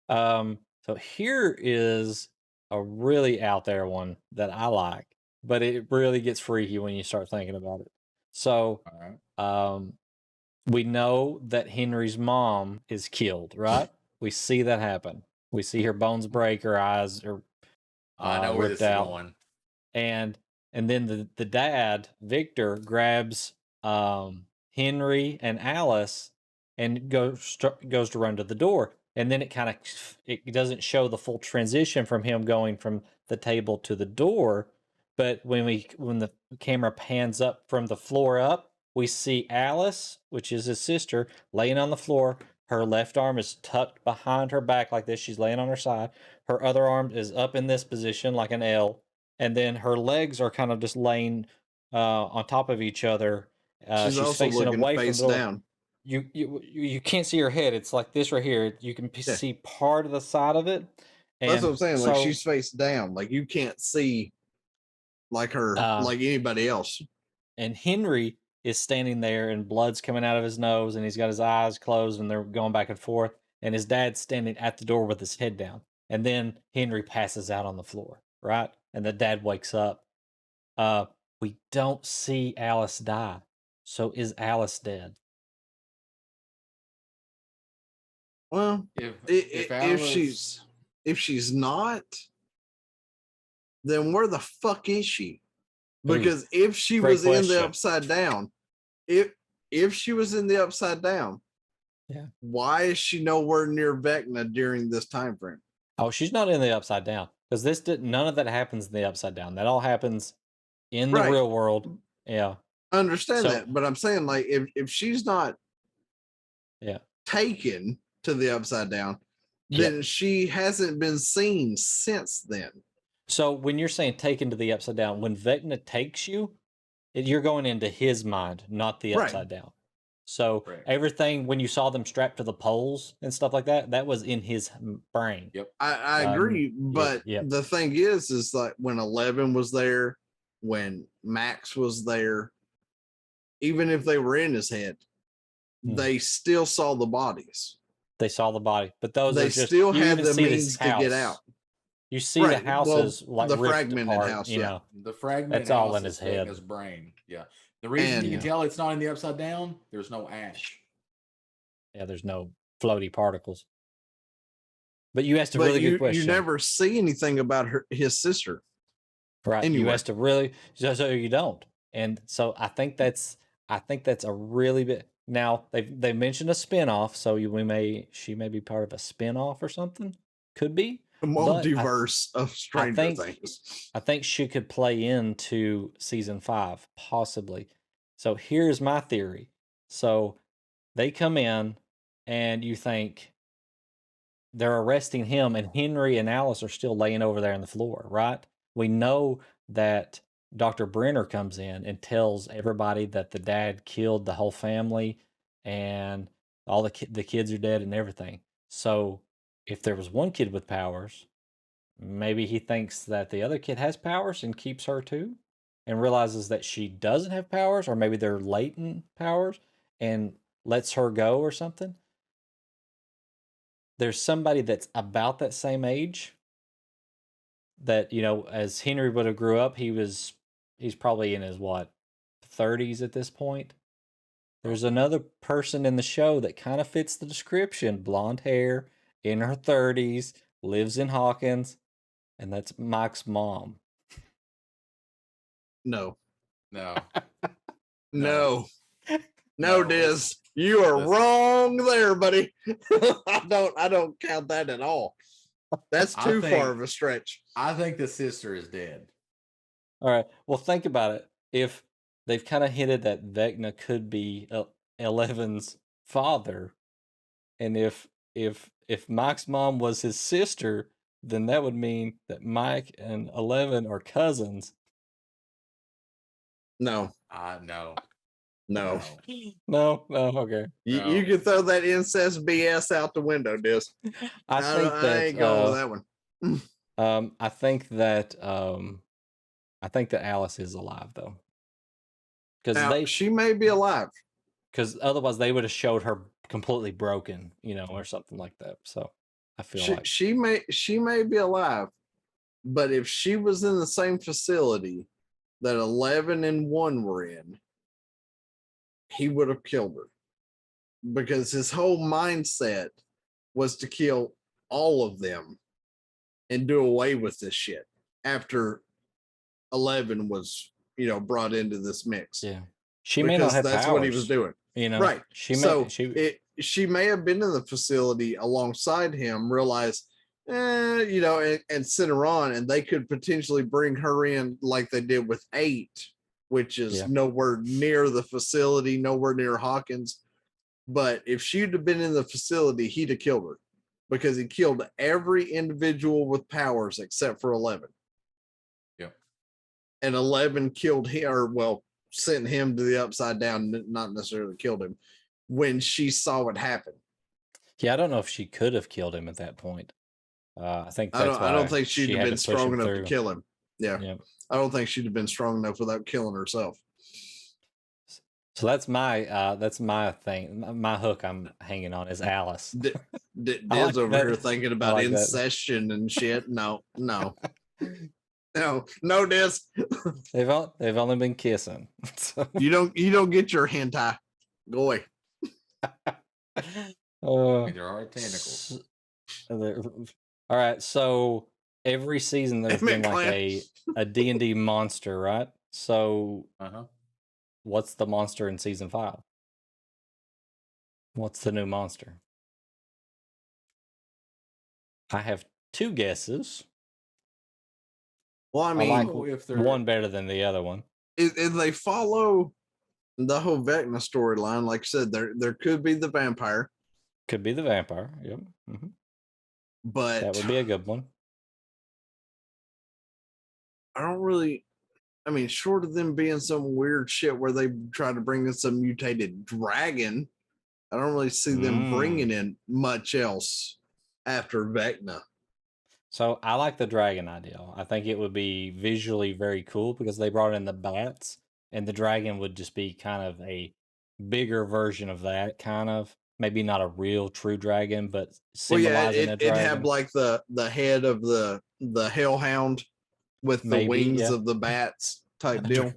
So here is a really out there one that I like, but it really gets freaky when you start thinking about it. So, All right. we know that Henry's mom is killed, right? We see that happen. We see her bones break, her eyes are I know where ripped this is out, going. and then the dad Victor grabs Henry and Alice and goes to run to the door, and then it doesn't show the full transition from him going from the table to the door, but when the camera pans up from the floor up, we see Alice, which is his sister, laying on the floor. Her left arm is tucked behind her back like this. She's laying on her side. Her other arm is up in this position like an L, and then her legs are kind of just laying on top of each other. She's also facing looking away face from the door. down. You can't see her head. It's like this right here. You can Yeah. see part of the side of it. And That's what I'm saying. Like so, she's face down. Like you can't see like her like anybody else. and Henry is standing there, and blood's coming out of his nose, and he's got his eyes closed, and they're going back and forth. And his dad's standing at the door with his head down. And then Henry passes out on the floor, right? And the dad wakes up. We don't see Alice die. So is Alice dead? Well, If Alice, if she's not, then where the fuck is she? Because if she great was in the question. upside down, if she was in the upside down, Yeah. why is she nowhere near Vecna during this time frame? Oh, she's not in the upside down, because none of that happens in the upside down. That all happens in the Right. real world. Yeah. I understand So- that, but I'm saying like if she's not taken to the upside down, then she hasn't been seen since then. So when you're saying taken to the upside down, when Vecna takes you, you're going into his mind, not the Right. upside down. So Correct. everything when you saw them strapped to the poles and stuff like that, that was in his brain. Yep. I agree, but yep. the thing is like when 11 was there, when Max was there, even if they were in his head, they still saw the bodies. They saw the body, but those They are just, still you had even the see this means to get house. out. You see Right, the house well, is like the ripped fragmented apart, house, you yeah. know. The fragment That's all house in his is head. Vecna's brain. Yeah. The reason you can And- tell it's not in the upside down, there's no ash. Yeah, there's no floaty particles. But you asked a But really good you question. never see anything about his sister. Right. You Anyway. asked a really so you don't. And so I think that's a really bit Now they mentioned a spinoff, so she may be part of a spinoff or something. Could be. The But multiverse of Stranger Things. I think she could play into season 5, possibly. So here's my theory. So they come in, and you think they're arresting him, and Henry and Alice are still laying over there on the floor, right? We know that Dr. Brenner comes in and tells everybody that the dad killed the whole family and all the kids are dead and everything. So if there was one kid with powers, maybe he thinks that the other kid has powers and keeps her too, and realizes that she doesn't have powers, or maybe they're latent powers and lets her go or something. There's somebody that's about that same age that, as Henry would have grew up, he's probably in his 30s at this point. There's another person in the show that kind of fits the description, blonde hair, in her 30s, lives in Hawkins, and that's Mike's mom. No. No. No. No, No. Diz. You are wrong there, buddy. I don't count that at all. That's too far of a stretch. I think the sister is dead. All right. Well, think about it. If they've kind of hinted that Vecna could be Eleven's father, and if Mike's mom was his sister, then that would mean that Mike and 11 are cousins. No. No. No. No. Okay. You can throw that incest BS out the window, Diz. I ain't going with that one. I think that Alice is alive though, because she may be alive. Because otherwise, they would have showed her completely broken, or something like that. So I feel like she may be alive, but if she was in the same facility that 11 and 1 were in, he would have killed her, because his whole mindset was to kill all of them and do away with this shit after 11 was, brought into this mix. Yeah. She may not have that's powers, what he was doing. Right. She may have been in the facility alongside him, realize, and sent her on, and they could potentially bring her in like they did with 8, which is nowhere near the facility, nowhere near Hawkins. But if she'd have been in the facility, he'd have killed her, because he killed every individual with powers except for 11. Yep. And 11 killed him, or sent him to the upside down, not necessarily killed him, when she saw it happen. Yeah, I don't know if she could have killed him at that point. I think I don't think she'd have been strong enough to kill him. Yeah. I don't think she'd have been strong enough without killing herself. So that's my thing. My hook I'm hanging on is Alice. Diz over here thinking about incession and shit. No. No, Diz. They've only been kissing. So. You don't get your hentai. Go away. There are tentacles. All right, so every season there's been like a D&D monster, right? So what's the monster in season 5? What's the new monster? I have 2 guesses. Well, I mean, if one better than the other one. If they follow the whole Vecna storyline, like I said, there could be the vampire. Could be the vampire. Yep. Mm-hmm. But that would be a good one. I don't really. I mean, short of them being some weird shit where they try to bring in some mutated dragon, I don't really see them bringing in much else after Vecna. So I like the dragon idea. I think it would be visually very cool, because they brought in the bats, and the dragon would just be kind of a bigger version of that, kind of. Maybe not a real true dragon, but symbolizing a dragon. It'd have like the head of the hellhound with the wings of the bats type deal.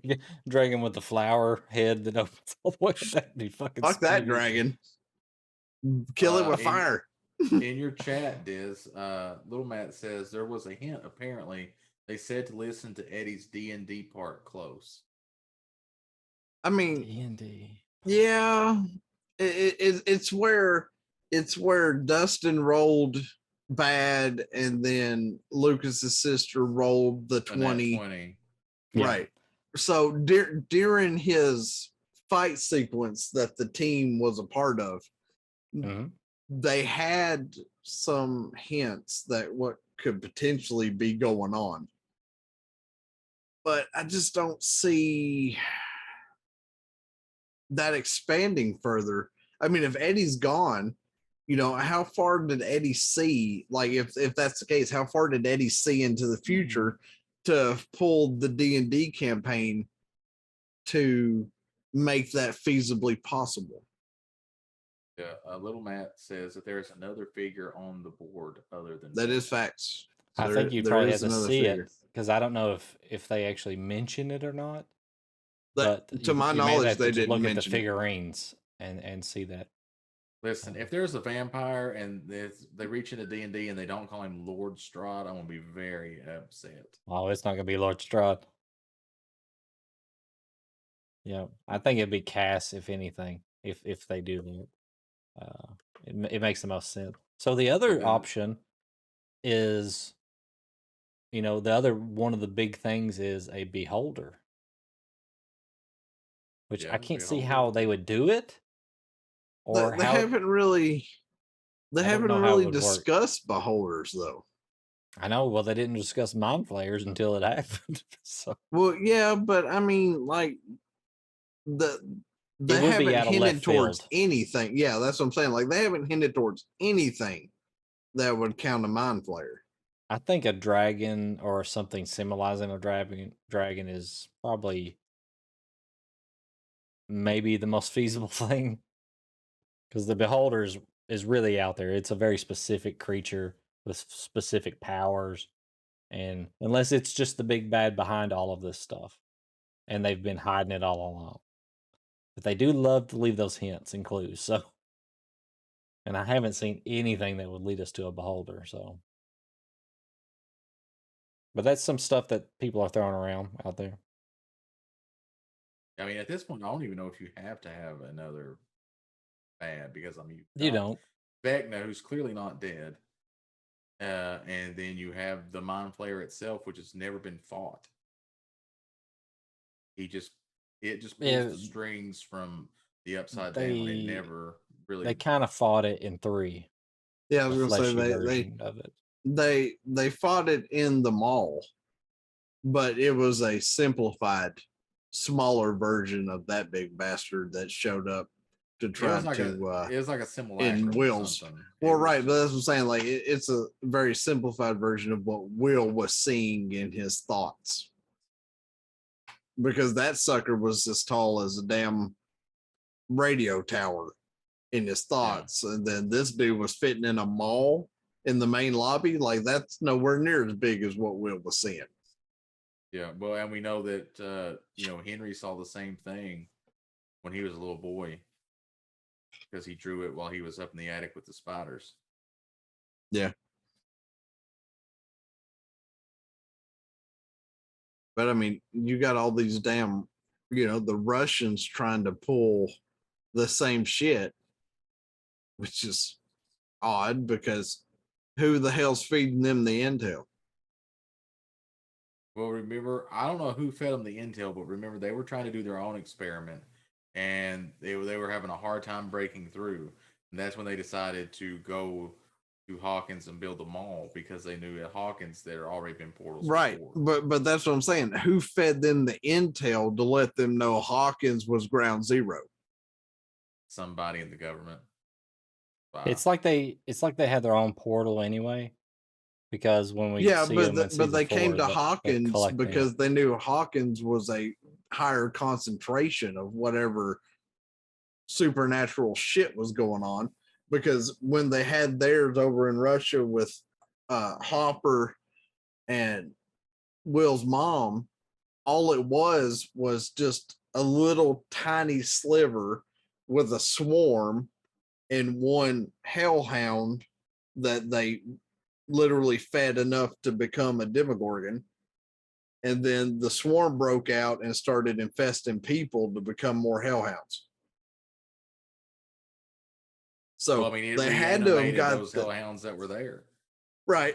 Dragon with the flower head that opens all the way. That'd be fucking fuck that dragon. Kill it with fire. In your chat, Diz, Little Matt says there was a hint. Apparently, they said to listen to Eddie's D&D part close. I mean, D&D. Yeah, it's where Dustin rolled bad, and then Lucas's sister rolled the A nat 20. 20. Yeah. Right. So during his fight sequence that the team was a part of, Mhm. they had some hints that what could potentially be going on. But I just don't see that expanding further. I mean, if Eddie's gone, how far did Eddie see? Like, if that's the case, how far did Eddie see into the future to pull the D&D campaign to make that feasibly possible? Yeah, Little Matt says that there's another figure on the board other than That is Vecna. facts. I There- think you there probably is have to another see figure. it because I don't know if they actually mention it or not. That, But to my you may knowledge, have to they just didn't look at the mention it. figurines and see that. Listen, if there's a vampire and they reach into D&D and they don't call him Lord Strahd, I'm gonna be very upset. Oh, it's not gonna be Lord Strahd. Yeah, I think it'd be Cass if anything. If they do that, it makes the most sense. So the other then- option is, the other one of the big things is a beholder, which Yeah, I can't see Beholder. how they would do it, or They how haven't really. They I don't haven't know how it really would work. discussed beholders, though. I know. Well, they didn't discuss mind flayers until it happened. So Well, yeah, but I mean, like they it would be haven't out of hinted left towards field. anything. Yeah, that's what I'm saying. Like they haven't hinted towards anything that would count a mind flayer. I think a dragon or something symbolizing a dragon is probably maybe the most feasible thing, because the beholder is really out there. It's a very specific creature with specific powers, and unless it's just the big bad behind all of this stuff, and they've been hiding it all along. But they do love to leave those hints and clues. So, and I haven't seen anything that would lead us to a beholder. So, but that's some stuff that people are throwing around out there. I mean, at this point, I don't even know if you have to have another bad because I mean, You don't. Vecna, who's clearly not dead, and then you have the Mind Flayer itself, which has never been fought. It just pulls Yeah, the strings from the upside down. It they never really. they kind of fought it in 3, Yeah, I the was gonna say fleshy version of it. they fought it in the mall, but it was a simplified, smaller version of that big bastard that showed up to It try was like to it was like a simulacrum in or Will's. something. Well, It was right, but just- that's what I'm saying. Like it's a very simplified version of what Will was seeing in his thoughts, because that sucker was as tall as a damn radio tower in his thoughts, and then this dude was fitting in a mall in the main lobby. Like that's nowhere near as big as what Will was seeing. Yeah, well, and we know that Henry saw the same thing when he was a little boy because he drew it while he was up in the attic with the spiders. Yeah. But I mean, you got all these damn, the Russians trying to pull the same shit, which is odd because who the hell's feeding them the intel? Well, remember, I don't know who fed them the intel, but remember they were trying to do their own experiment, and they were having a hard time breaking through, and that's when they decided to go to Hawkins and build the mall because they knew at Hawkins there had already been portals. Right. Before. But that's what I'm saying. Who fed them the intel to let them know Hawkins was ground zero? Somebody in the government. It's like they had their own portal anyway, because when we Yeah, see but them in season they came 4, to they Hawkins collect the because they knew Hawkins was a higher concentration of whatever supernatural shit was going on. Because when they had theirs over in Russia with Hopper and Will's mom, all it was just a little tiny sliver with a swarm and one hellhound that they literally fed enough to become a Demogorgon. And then the swarm broke out and started infesting people to become more hellhounds. So Well, I mean, it they had to have reanimated got those hellhounds that were there. right,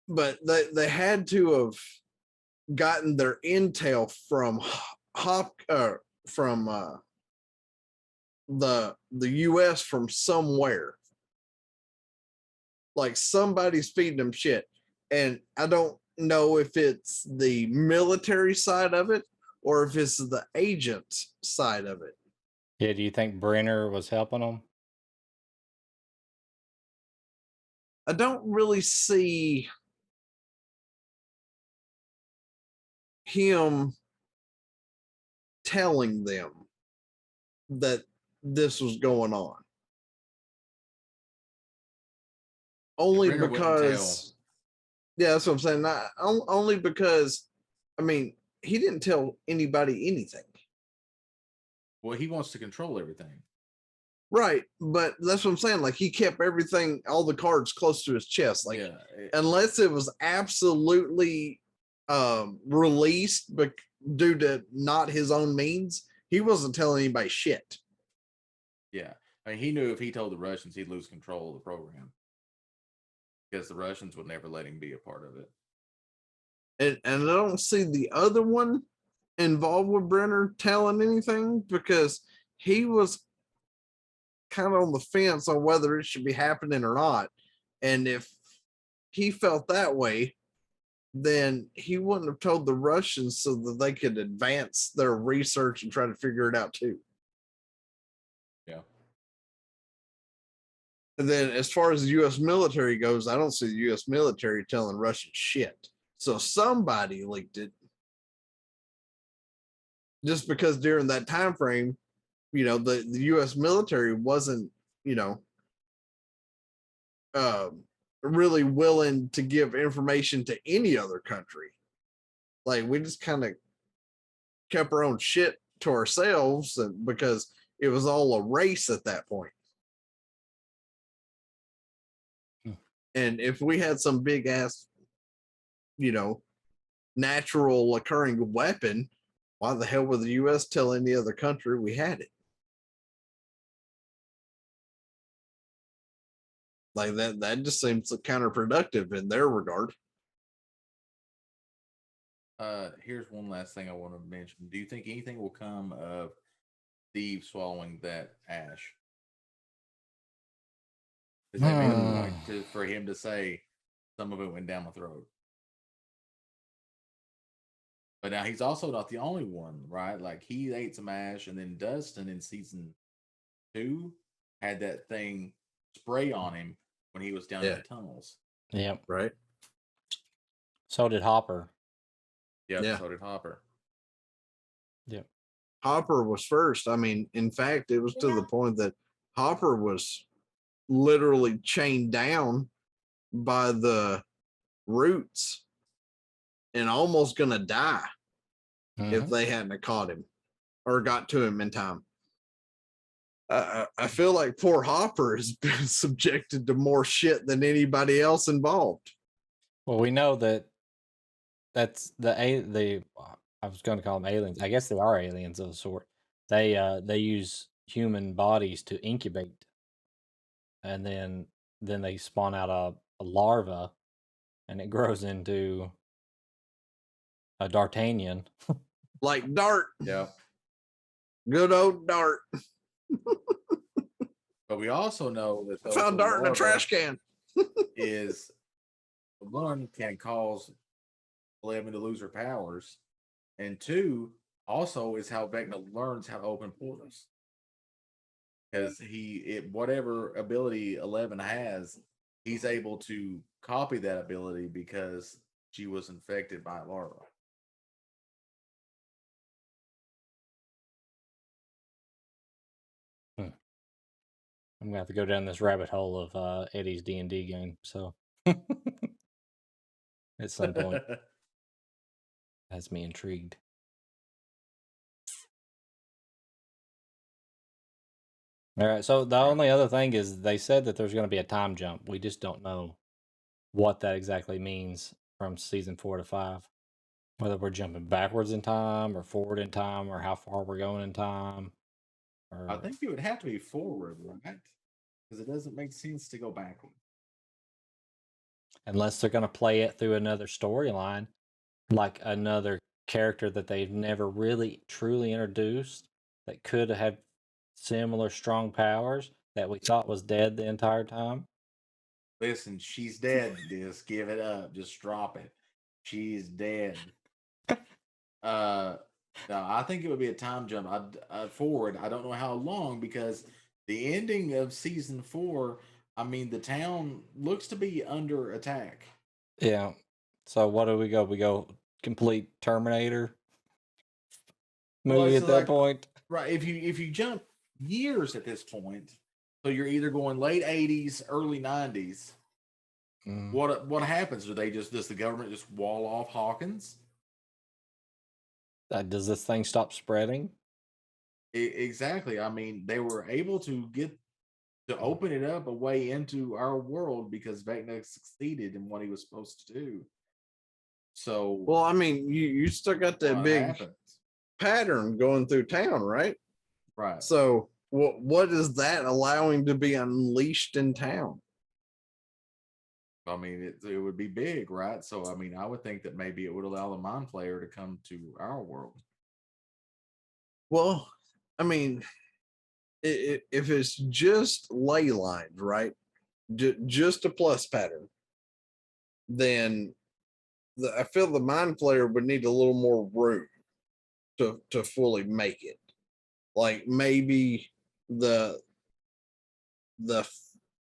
but they had to have gotten their intel from from the U.S. from somewhere. Like somebody's feeding them shit, and I don't know if it's the military side of it or if it's the agent side of it. Yeah, do you think Brenner was helping them? I don't really see him telling them that this was going on. Only Brenner wouldn't tell. because, yeah, that's what I'm saying. Not, only because, I mean, he didn't tell anybody anything. Well, he wants to control everything. Right, but that's what I'm saying. Like he kept everything, all the cards close to his chest. Like Yeah, unless it was absolutely released, but due to not his own means, he wasn't telling anybody shit. yeah. I mean, he knew if he told the Russians, he'd lose control of the program because the Russians would never let him be a part of it. And I don't see the other one involved with Brenner telling anything because he was kind of on the fence on whether it should be happening or not. And if he felt that way, then he wouldn't have told the Russians so that they could advance their research and try to figure it out too. Yeah. And then as far as the US military goes, I don't see the US military telling Russian shit. So somebody leaked it. Just because during that time frame, you know, the US military wasn't, you know, really willing to give information to any other country. Like we just kind of kept our own shit to ourselves, and because it was all a race at that point. And if we had some big ass, you know, natural occurring weapon, why the hell would the US tell any other country we had it? Like that just seems counterproductive in their regard. Here's one last thing I want to mention. Do you think anything will come of Steve swallowing that ash? Is that made a point for him to say some of it went down my throat? But now he's also not the only one, right? Like he ate some ash, and then Dustin in season 2 had that thing spray on him when he was down in the tunnels. Yep. Right. So did Hopper. Yep, Yeah. so did Hopper. Yep. Hopper was first. I mean, in fact, it was to the point that Hopper was literally chained down by the roots and almost gonna die if they hadn't caught him or got to him in time. I feel like poor Hopper has been subjected to more shit than anybody else involved. Well, we know that that's the I was going to call them aliens. I guess they are aliens of a sort. They use human bodies to incubate, and then they spawn out a larva, and it grows into a D'Artagnan. Like Dart. Yeah. Good old Dart. But we also know that found Dart in a trash can. is one can cause 11 to lose her powers, and 2 also is how Vecna learns how to open portals. Because whatever ability 11 has, he's able to copy that ability because she was infected by a larva. I'm gonna have to go down this rabbit hole of Eddie's D&D game. So at some point, has me intrigued. All right. So the only other thing is they said that there's going to be a time jump. We just don't know what that exactly means from season 4 to 5. Whether we're jumping backwards in time or forward in time, or how far we're going in time. I think it would have to be forward, right? because it doesn't make sense to go backward. Unless they're going to play it through another storyline, like another character that they've never really truly introduced that could have similar strong powers that we thought was dead the entire time. Listen, she's dead. Just give it up. Just drop it. She's dead. No, I think it would be a time jump. Forward. I don't know how long, because the ending of season 4. I mean, the town looks to be under attack. Yeah. So what do we go? We go complete Terminator Well, movie it's at that like- point. Right. If you jump years at this point, so you're either going late 80s, early 90s. Mm. What happens? Does the government just wall off Hawkins? Does this thing stop spreading? Exactly. I mean, they were able to open it up a way into our world because Vecna succeeded in what he was supposed to do. So, Well, I mean, you still got that what big happens? pattern going through town, right? Right. So what is that allowing to be unleashed in town? I mean, it would be big, right? So, I mean, I would think that maybe it would allow the Mind Flayer to come to our world. Well, I mean, if it's just ley lines, right? Just a plus pattern, then I feel the Mind Flayer would need a little more room to fully make it. Like maybe the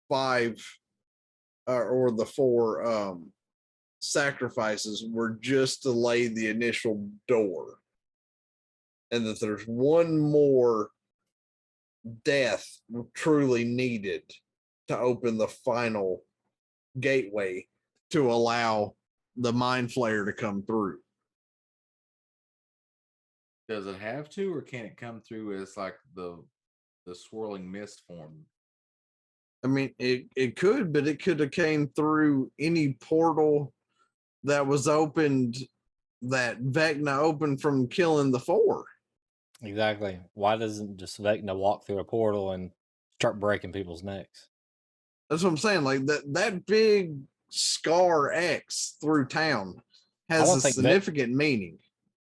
5 or the 4 sacrifices were just to lay the initial door, and that there's one more death truly needed to open the final gateway to allow the Mind Flayer to come through. Does it have to, or can it come through as like the swirling mist form? I mean, it could, but it could have came through any portal that was opened, that Vecna opened from killing the 4. Exactly. Why doesn't just Vecna walk through a portal and start breaking people's necks? That's what I'm saying. Like that big scar X through town has don't a think significant meaning.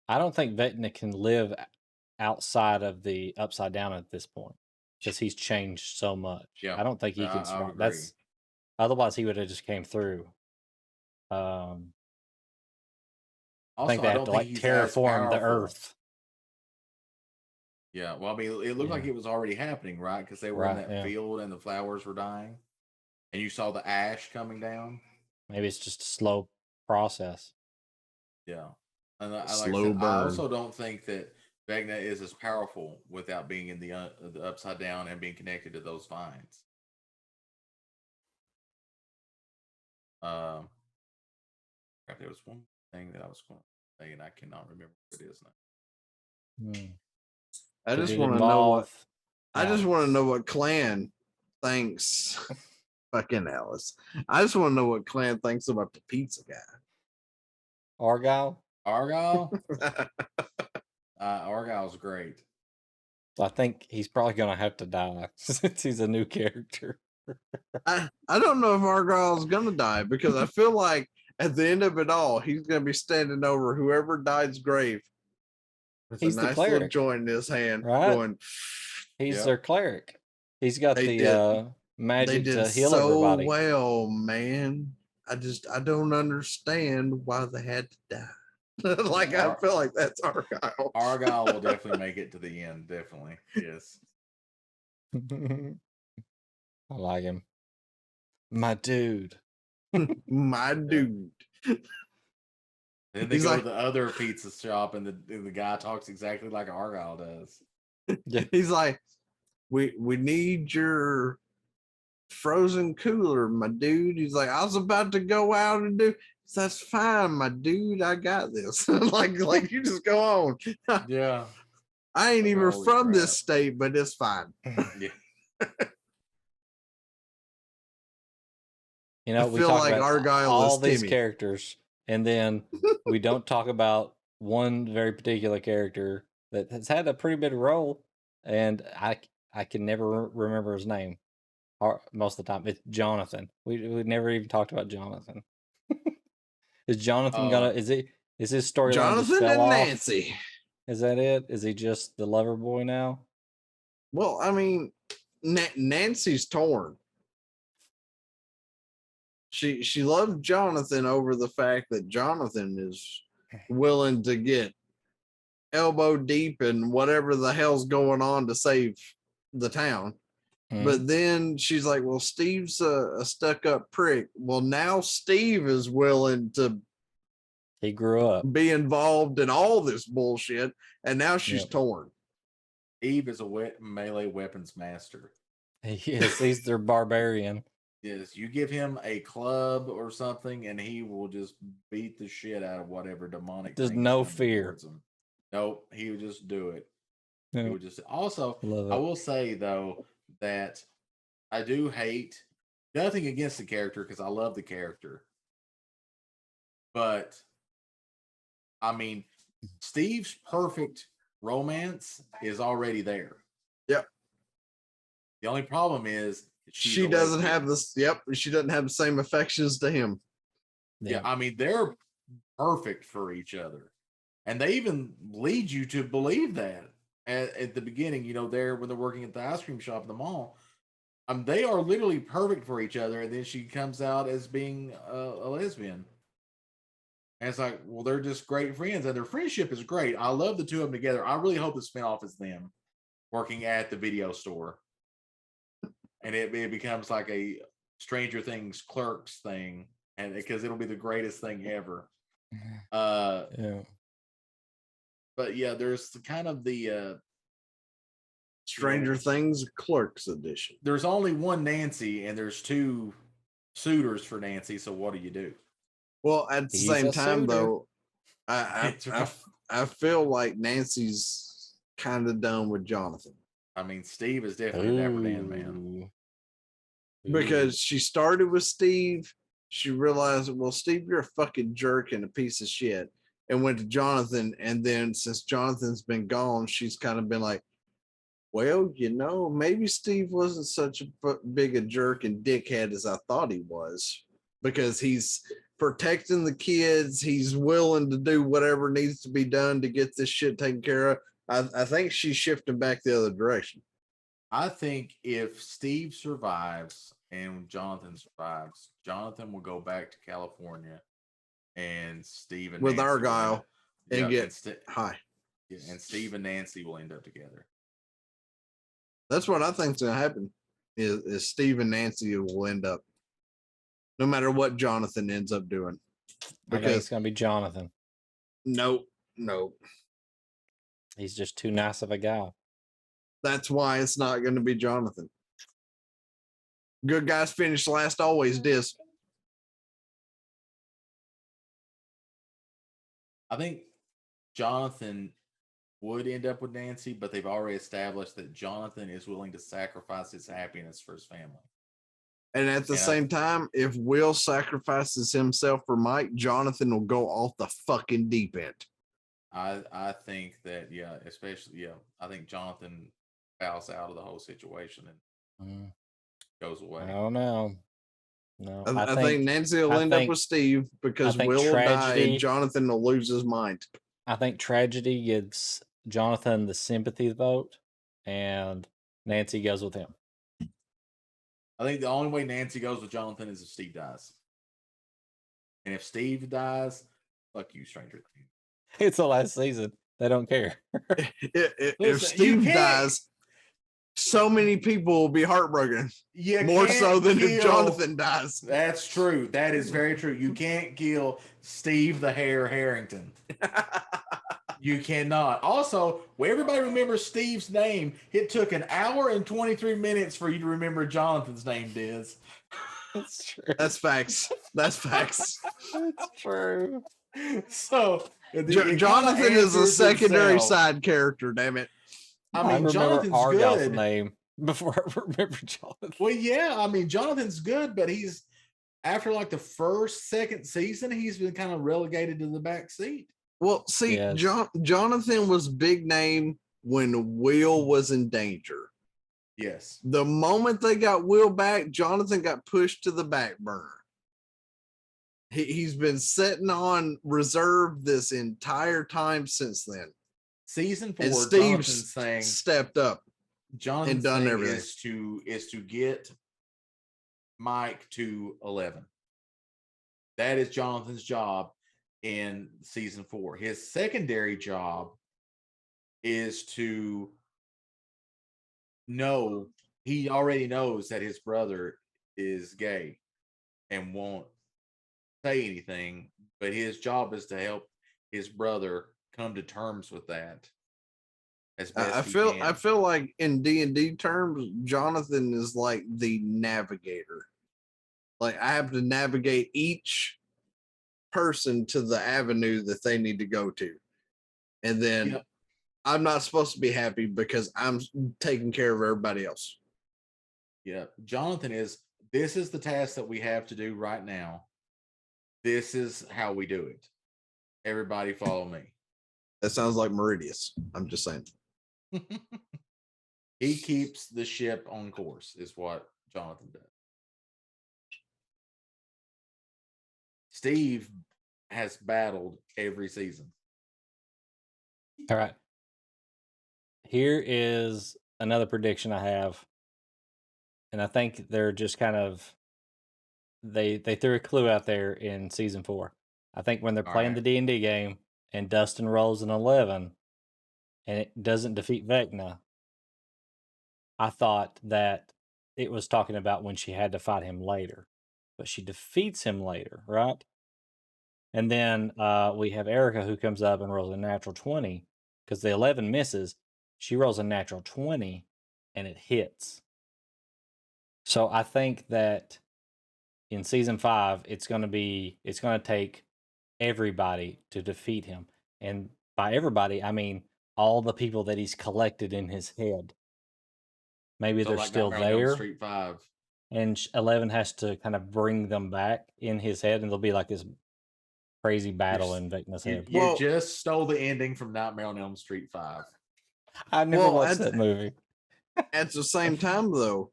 I don't think Vecna can live outside of the Upside Down at this point because he's changed so much. Yeah, I don't think he I can would survive. agree. That's otherwise he would have just came through. I Also, think they I have don't to think like he's as terraform the powerful. Earth. Yeah, well, I mean, it looked like Yeah. it was already happening, right? Because they were in Right, that yeah. field and the flowers were dying, and you saw the ash coming down. Maybe it's just a slow process. Yeah, and like I Slow said, I burn. also don't think that Vecna is as powerful without being in the Upside Down and being connected to those vines. Crap, there was one thing that I was going to say, and I cannot remember what it is now. Hmm. I Did just it want to know what involve I just want to Alice? know what Clan thinks. Fucking Alice. I just want to know what Clan thinks about the pizza Argyle? Argyle, guy. Argyle's great. I think he's probably gonna have to die since he's a new character. I don't know if Argyle's gonna die, because I feel like at the end of it all, he's gonna be standing over whoever died's grave with He's a the nice little cleric, joint in his hand, right? going. He's Yep. their cleric. He's got They the did. They magic did to heal so everybody. well, man. I don't understand why they had to die. Like I feel like that's Argyle. Argyle will definitely make it to the end. Definitely, yes. I like him. My dude. My dude. Then they He's go like- to the other pizza shop, and the guy talks exactly like Argyle does. Yeah. He's like, we need your frozen cooler, my dude. He's like, I was about to go out and do. That's fine, my dude. I got this. like you just go on. Yeah. I ain't Like, even holy from crap. this state, but it's fine. Yeah. You know, I we feel talk like about Argyle all is these Timmy. characters, and then we don't talk about one very particular character that has had a pretty big role, and I can never remember his name. most of the time. It's Jonathan. We never even talked about Jonathan. Is Jonathan gonna? Is his storyline just Jonathan fell and off? Nancy. Is that it? Is he just the lover boy now? Well, I mean, Nancy's torn. She loves Jonathan over the fact that Jonathan is willing to get elbow deep in whatever the hell's going on to save the town. But then she's like, well, Steve's a stuck-up prick. Well, now Steve is willing to He grew up. be involved in all this bullshit, and now she's Yep. torn. Eve is a melee weapons master. Yes, he's their barbarian. Yes, you give him a club or something, and he will just beat the shit out of whatever demonic. There's thing is no coming fear. towards him. Nope, he would just do it. He Yeah, would just. Also, love I it. will say though that I do hate nothing against the character because I love the character, but I mean, Steve's perfect romance is already there. Yep. The only problem is she's She a doesn't lesbian. have this. Yep. She doesn't have the same affections to him. Yeah, I mean, they're perfect for each other. And they even lead you to believe that at the beginning, you know, there when they're working at the ice cream shop in the mall. They are literally perfect for each other. And then she comes out as being a lesbian. And it's like, well, they're just great friends. And their friendship is great. I love the two of them together. I really hope the spinoff is them working at the video store. And it becomes like a Stranger Things Clerks thing. And because it'll be the greatest thing ever. Yeah. But yeah, there's kind of the Stranger Things Clerks edition. there's only one Nancy and there's two suitors for Nancy. So what do you do? Well, at the He's same a time, suitor. though, I It's right. I feel like Nancy's kind of done with Jonathan I mean, Steve is definitely a Dapper Dan man. Ooh. because she started with Steve. She realized, well, Steve, you're a fucking jerk and a piece of shit, and went to Jonathan. And then since Jonathan's been gone, she's kind of been like, well, you know, maybe Steve wasn't such a big a jerk and dickhead as I thought he was, because he's protecting the kids. He's willing to do whatever needs to be done to get this shit taken care of. I think she's shifting back the other direction. I think if Steve survives and Jonathan survives, Jonathan will go back to California and Steve and With Nancy will Argyle end up- and yeah, get high. and Steve and Nancy will end up together. That's what I think's gonna happen. Is Steve and Nancy will end up, no matter what Jonathan ends up doing. I think Because it's gonna be Jonathan. nope. He's just too nice of a guy. That's why it's not going to be Jonathan. Good guys finish last always, Diz. I think Jonathan would end up with Nancy, but they've already established that Jonathan is willing to sacrifice his happiness for his family. And at the Yeah. same time, if Will sacrifices himself for Mike, Jonathan will go off the fucking deep end. I think that especially I think Jonathan bows out of the whole situation and goes away. I don't know. No, I think Nancy will end up with Steve because think Will will die tragedy- and Jonathan will lose his mind. I think tragedy gives Jonathan the sympathy vote, and Nancy goes with him. I think the only way Nancy goes with Jonathan is if Steve dies. And if Steve dies, fuck you, Stranger Things. It's the last season. They don't care. If Listen, you Steve can't- dies, so many people will be heartbroken. You More can't so than if kill- Jonathan dies. That's true. That is very true. You can't kill Steve the Hair Harrington. You cannot. Also, where everybody remembers Steve's name, it took an hour and 23 minutes for you to remember Jonathan's name, Diz. That's true. That's facts. That's facts. That's true. So it Jonathan kinda is a answers secondary itself. side character, damn it. I I mean, remember Jonathan's Argyle's good. name before I remember Jonathan. Well, yeah, I mean, Jonathan's good, but he's after like the second season, he's been kind of relegated to the back seat. Well, see, Yes. Jonathan was big name when Will was in danger. Yes. The moment they got Will back, Jonathan got pushed to the back burner. He's been sitting on reserve this entire time since then. Season 4, And Steve Jonathan's thing. stepped up. Jonathan's done thing everything. is to get Mike to 11. That is Jonathan's job in season 4. His secondary job is to know, he already knows that his brother is gay and won't say anything, but his job is to help his brother come to terms with that as best I he feel can. I feel like in D&D terms, Jonathan is like the navigator. Like I have to navigate each person to the avenue that they need to go to. And then Yep. I'm not supposed to be happy because I'm taking care of everybody else. Yeah, Jonathan is, this is the task that we have to do right now. This is how we do it. Everybody follow me. That sounds like Meridius. I'm just saying. He keeps the ship on course, is what Jonathan does. Steve has battled every season. All right. Here is another prediction I have. And I think they're just kind of they threw a clue out there in season 4. I think when they're All playing right. the D&D game and Dustin rolls an 11 and it doesn't defeat Vecna, I thought that it was talking about when she had to fight him later. But she defeats him later, right? And then we have Erica who comes up and rolls a natural 20 because the 11 misses. She rolls a natural 20 and it hits. So I think that in season 5, it's going to take everybody to defeat him. And by everybody, I mean all the people that he's collected in his head. Maybe So they're like still Nightmare on Elm there. Street 5. And 11 has to kind of bring them back in his head, and there'll be like this crazy battle in Vecna's head. You Well- just stole the ending from Nightmare on Elm Street 5. I never Well, watched at- that movie. At the same time, though,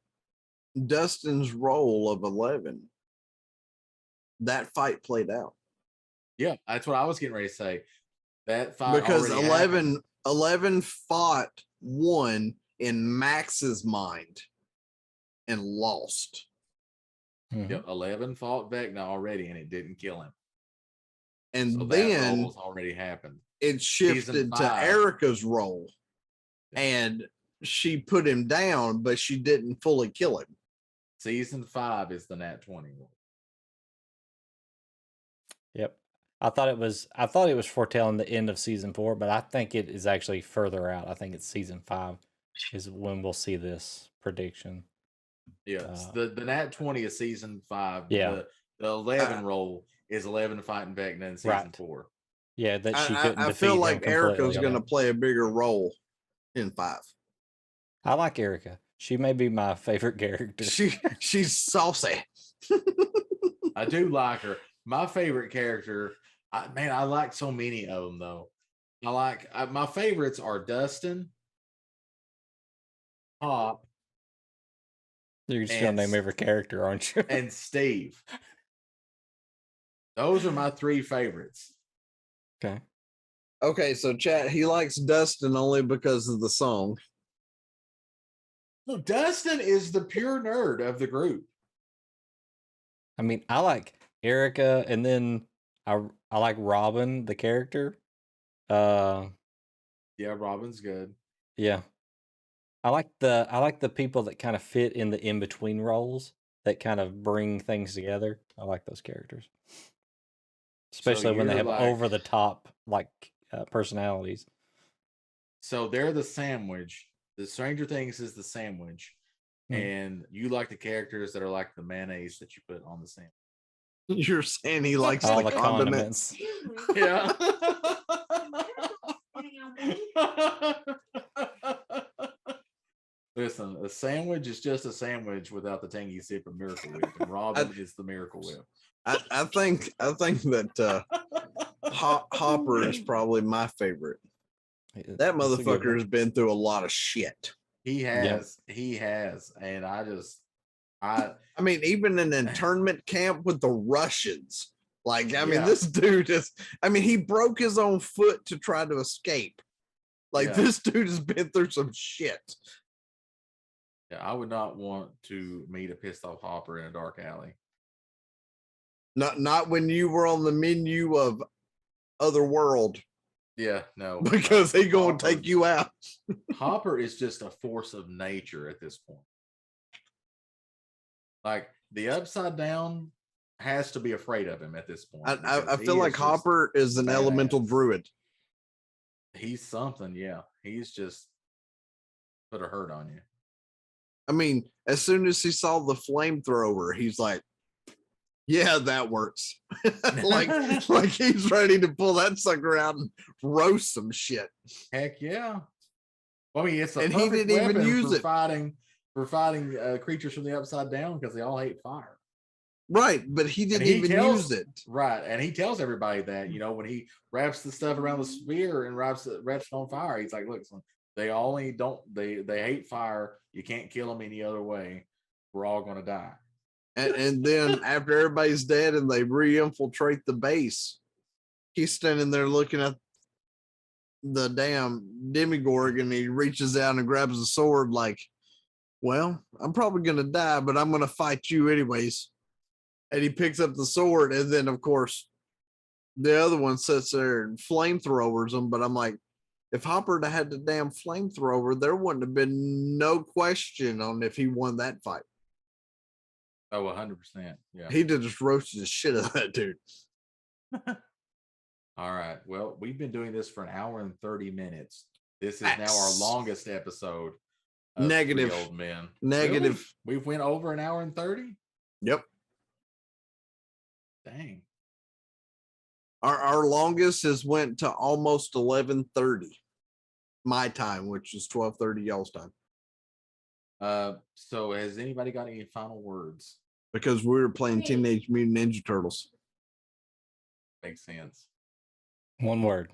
Dustin's role of 11, that fight played out. Yeah, that's what I was getting ready to say. That fight Because already 11, happened. 11 fought one in Max's mind and lost. Mhm. Yeah, 11 fought Vecna already, and it didn't kill him. And So that then role's already happened. it shifted to 5. Erica's role. And she put him down, but she didn't fully kill him. Season 5 is the Nat 20 one. Yep. I thought it was foretelling the end of season 4, but I think it is actually further out. I think it's season 5 is when we'll see this prediction. Yes, the Nat 20 is season 5. Yeah. The 11 role is 11 fighting Vecna in season Right. 4. Yeah, that she I couldn't defeat feel him like Erica's completely. going to play a bigger role in 5. I like Erica. She may be my favorite character. She's saucy. I do like her. My favorite character, I like so many of them though. My favorites are Dustin, Hop, You're just gonna name every character, aren't you? and Steve. Those are my 3 favorites. Okay. Okay, so chat, he likes Dustin only because of the song. No, Dustin is the pure nerd of the group. I mean, I like Erica, and then I like Robin, the character. Yeah, Robin's good. Yeah. I like the people that kind of fit in the in-between roles that kind of bring things together. I like those characters. Especially when they you're have like- over the top personalities. So they're the sandwich. The Stranger Things is the sandwich. Hmm. And you like the characters that are like the mayonnaise that you put on the sandwich. You're saying he likes All the the condiments. condiments. Yeah. Listen, a sandwich is just a sandwich without the tangy sip of Miracle Whip, and Robin is the Miracle Whip. I think that Hopper is probably my favorite. That That's a good motherfucker one. has been through a lot of shit. He has, and I I mean, even an internment camp with the Russians. Like, I mean, Yeah. this dude is, I mean, he broke his own foot to try to escape. Like, Yeah. this dude has been through some shit. Yeah, I would not want to meet a pissed off Hopper in a dark alley. Not when you were on the menu of Otherworld, Yeah, no, because he gonna Hopper- take you out. Hopper is just a force of nature at this point. Like the Upside Down has to be afraid of him at this point. I because he feel is like just Hopper is an elemental badass. druid. He's something, yeah. He's just put a hurt on you. I mean, as soon as he saw the flamethrower, he's like, "Yeah, that works." like he's ready to pull that sucker out and roast some shit. Heck yeah. Well, I mean, it's a And he perfect didn't even weapon use for it. fighting creatures from the Upside Down because they all hate fire. Right, but he didn't he even tells- use it. Right, and he tells everybody that when he wraps the stuff around the spear and wraps it on fire, he's like, "Look, son, they hate fire. You can't kill them any other way. We're all going to die." And then after everybody's dead and they re-infiltrate the base, he's standing there looking at the damn Demigorg, and he reaches out and grabs a sword like, "Well, I'm probably gonna die, but I'm gonna fight you anyways." And he picks up the sword, and then of course the other one sits there and flamethrowers him. But I'm like, if Hopper had the damn flamethrower, there wouldn't have been no question on if he won that fight. Oh, 100%. Yeah. He did just roasted the shit out of that dude. All right. Well, we've been doing this for an hour and 30 minutes. This is now our Facts. longest episode. Of Negative. Three Old Men. Negative. Really? We've went over an hour and 30? Yep. Dang. Our longest has went to almost 11:30 my time, which is 12:30 y'all's time, So has anybody got any final words? because we were playing Teenage Mutant Ninja Turtles. Makes sense. One word.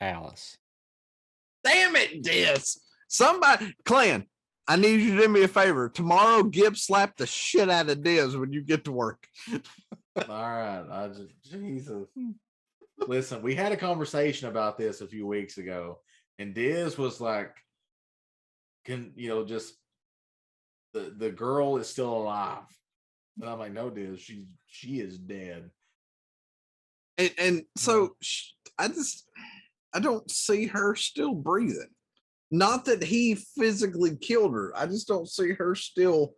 Alice. Damn it, Diz. Somebody, Clan, I need you to do me a favor. Tomorrow, Gib slap the shit out of Diz when you get to work. All right. Jesus. Listen, we had a conversation about this a few weeks ago, and Diz was like, just the girl is still alive. And I'm like, no, Diz, she is dead. And so I don't see her still breathing. Not that he physically killed her. I just don't see her still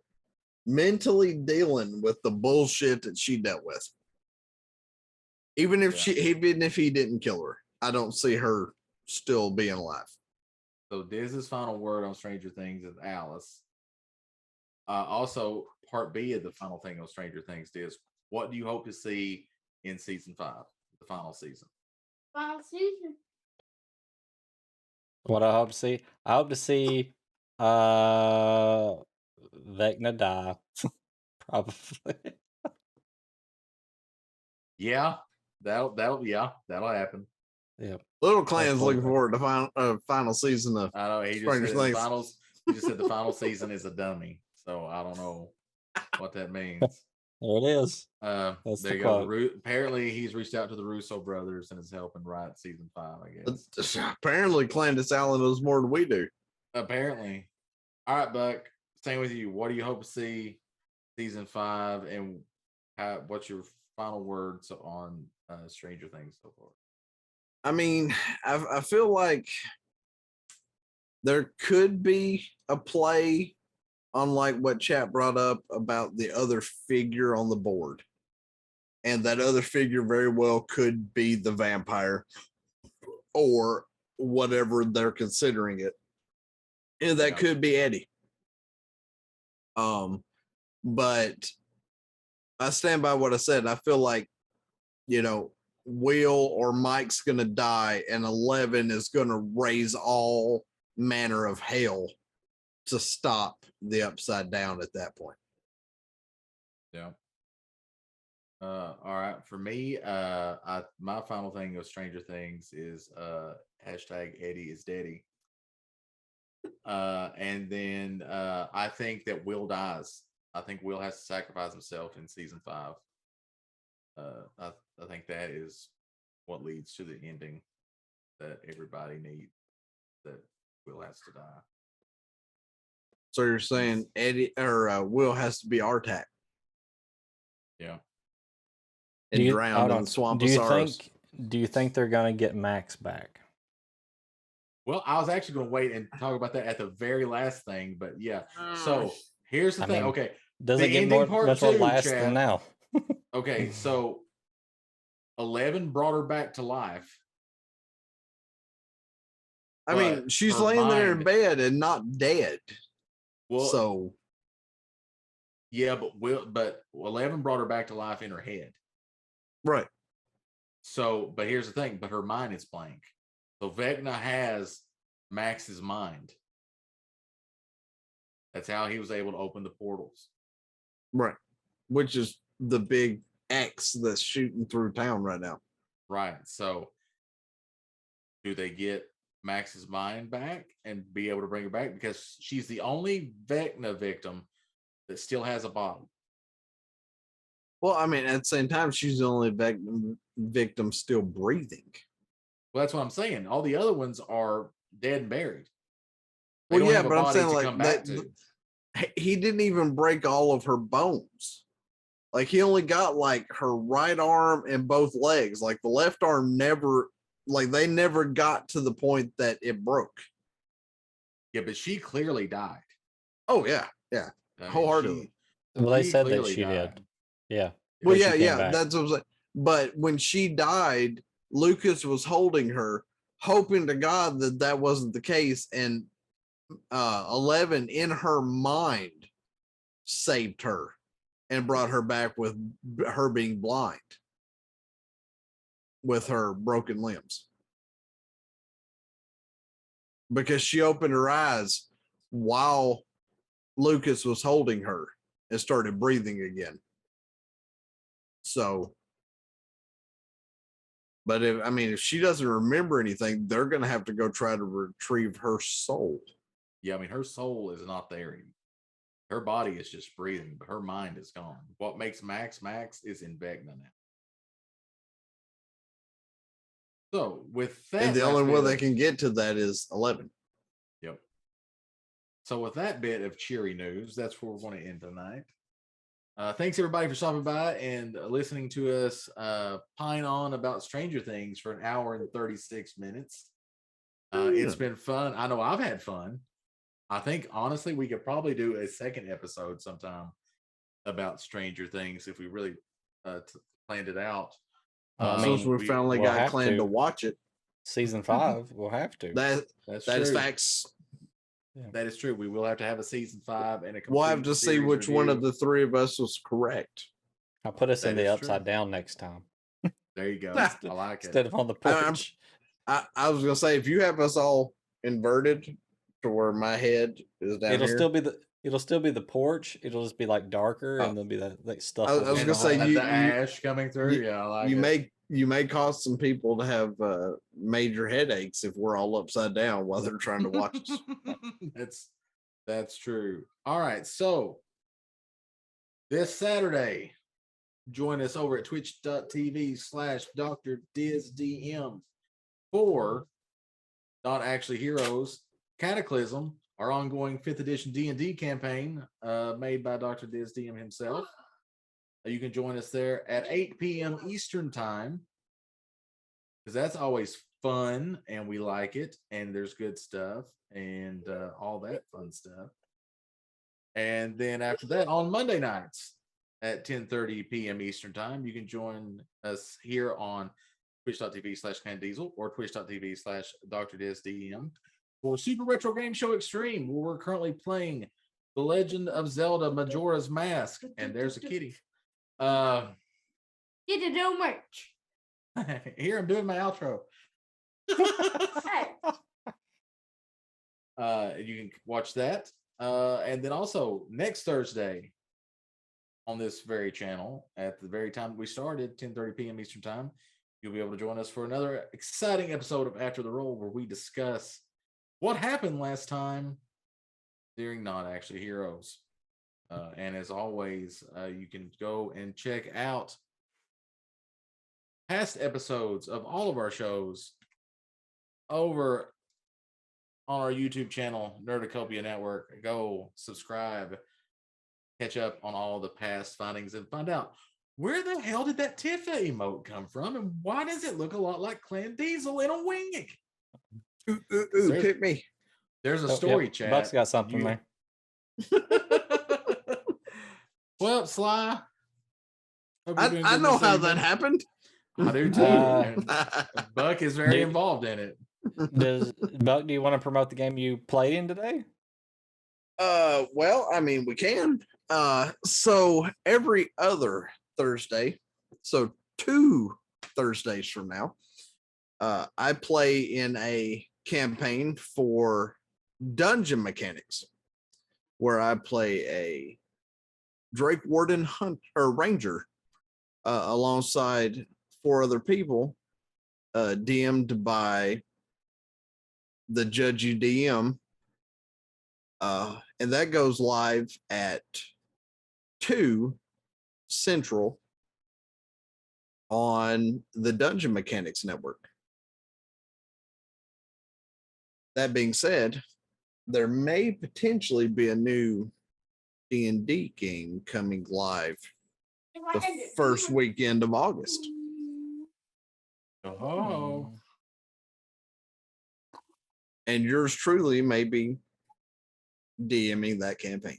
mentally dealing with the bullshit that she dealt with. Even if he didn't kill her, I don't see her still being alive. So Diz's final word on Stranger Things is Alice. Also, part B of the final thing on Stranger Things is, what do you hope to see in season 5, the final season? Final season. What I hope to see? I hope to see Vecna die. Probably. Yeah, that'll happen. Yeah. Little Clan's Hopefully. looking forward to final season of I know he just Stranger said the Things. finals. He just said the final season is a dummy. So I don't know what that means. There it is. There That's you the go. quote. Apparently, he's reached out to the Russo brothers and is helping write season 5. I guess. Apparently, Clandis Allen knows more than we do. Apparently. All right, Buck. Staying with you. What do you hope to see season 5, and what's your final words on Stranger Things so far? I mean, I feel like there could be a play on like what chat brought up about the other figure on the board. And that other figure very well could be the vampire or whatever they're considering it. And that could be Eddie. But I stand by what I said. I feel like, Will or Mike's going to die, and 11 is going to raise all manner of hell to stop the Upside Down at that point. Yeah. All right. For me, my final thing of Stranger Things is hashtag Eddie is Daddy. And then I think that Will dies. I think Will has to sacrifice himself in season 5. I think that is what leads to the ending that everybody needs. That Will has to die. So you're saying Eddie or Will has to be Artak Yeah. and drowned in the swamp do of you sorrows. do you think they're gonna get Max back? Well, I was actually going to wait and talk about that at the very last thing, but yeah. So here's the I thing. mean, Okay, Doesn't the get ending more part much more 2, last Chad. than now. Okay, so 11 brought her back to life. I but mean, she's her laying there in mind- bed and not dead. Well, So yeah, but 11 brought her back to life in her head. right. So, but here's the thing, but her mind is blank. So Vecna has Max's mind. That's how he was able to open the portals. Right. Which is the big X that's shooting through town right now. Right. So do they get Max's mind back and be able to bring her back? Because she's the only Vecna victim that still has a body. Well, I mean, at the same time, she's the only victim still breathing. Well, that's what I'm saying. All the other ones are dead and buried. They Well, don't yeah, have a but I'm body saying to like come back that. to. He didn't even break all of her bones. Like he only got like her right arm and both legs. Like the left arm never, like they never got to the point that it broke. Yeah, but she clearly died. Oh yeah, yeah, I mean, wholeheartedly. Well, they she said that clearly she died. did. Yeah. Well, when she yeah, came yeah, back. that's what I'm saying. But when she died, Lucas was holding her, hoping to God that that wasn't the case, and 11 in her mind saved her and brought her back with her being blind with her broken limbs because she opened her eyes while Lucas was holding her and started breathing again. So, but if she doesn't remember anything, they're going to have to go try to retrieve her soul. Yeah, I mean, her soul is not there anymore. Her body is just breathing, but her mind is gone. What makes Max is in Vecna now. So with that, And the last only way bit they of- can get to that is 11. Yep. So with that bit of cheery news, that's where we're going to end tonight. Thanks everybody for stopping by and listening to us pine on about Stranger Things for an hour and 36 minutes. It's been fun. I know I've had fun. I think honestly we could probably do a second episode sometime about Stranger Things if we really planned it out. Since we finally we'll got have Clan to to. watch it, Season 5, we'll have to. That's that is true. facts. That is true. We will have to have a season 5 and a We'll have complete to see series which one of review. the three of us was correct. I'll put us in That the is true. upside down next time. There you go. Instead- I like it. Instead of on the I'm- porch. I was gonna say if you have us all inverted to where my head is down It'll here, still be the porch. It'll just be like darker Oh. and there'll be that like stuff. I was And gonna the say whole- you- the ash coming through. you- Yeah, I like you it. may cause some people to have major headaches if we're all upside down while they're trying to watch us. That's true. All right, so this Saturday, join us over at twitch.tv/DrDizDM for Not Actually Heroes Cataclysm, our ongoing 5th edition D&D campaign made by Dr. DizDM himself. You can join us there at 8 p.m. Eastern time because that's always fun and we like it and there's good stuff and all that fun stuff. And then after that, on Monday nights at 10:30 p.m. Eastern time, you can join us here on twitch.tv/ClanDiesel or twitch.tv/DrDizDM for Super Retro Game Show Extreme, where we're currently playing The Legend of Zelda Majora's Mask. And there's a kitty. Get a no merch. Here, I'm doing my outro. Hey, You can watch that. And then also next Thursday on this very channel at the very time we started, 10:30 p.m. Eastern time, you'll be able to join us for another exciting episode of After the Roll where we discuss what happened last time during Not Actually Heroes. And as always, you can go and check out past episodes of all of our shows over on our YouTube channel, Nerdacopia Network. Go subscribe, catch up on all the past findings, and find out where the hell did that Tifa emote come from, and why does it look a lot like Clan Diesel in a wig? Ooh, There's- pick me. There's a Oh, story yep, chat. Buck's got something You- there. Well, Sly. hope you're doing I good know this how evening. that happened. I do too. And Buck is very Dude. involved in it. Does Buck? Do you want to promote the game you played in today? Well, I mean, we can. So every other Thursday, so 2 Thursdays from now, I play in a campaign for Dungeon Mechanics, where I play a Drake Warden Hunt or Ranger alongside 4 other people, DM'd by the Judgy DM. And that goes live at 2 Central on the Dungeon Mechanics Network. That being said, there may potentially be a new D&D game coming live the first weekend of August. Oh, And yours truly may be DMing that campaign.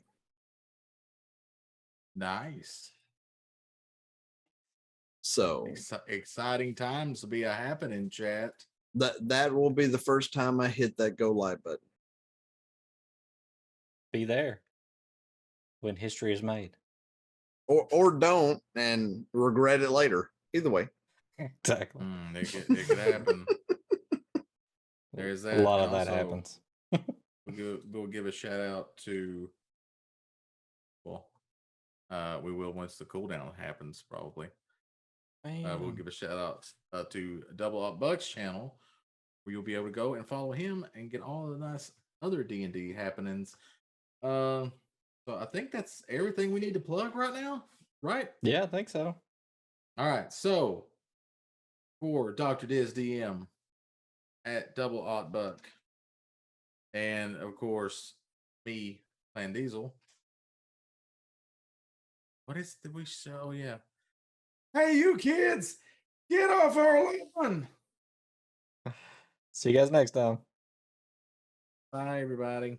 nice. So Exciting times to be a happening, chat. that will be the first time I hit that go live button. Be there when history is made. Or don't and regret it later. Either way. Exactly. It could happen. There's that. A lot and of that also, happens. We'll give a shout out to. Well, we will once the cooldown happens, probably. We'll give a shout out to Double Up Buck's channel, where you'll be able to go and follow him and get all the nice other D&D happenings. So I think that's everything we need to plug right now, right? Yeah, I think so. All right. So for Dr. Diz DM at Double Odd Buck, and of course me, Clan Diesel. What is the we show? Oh, yeah. Hey, you kids, get off our lawn. See you guys next time. Bye, everybody.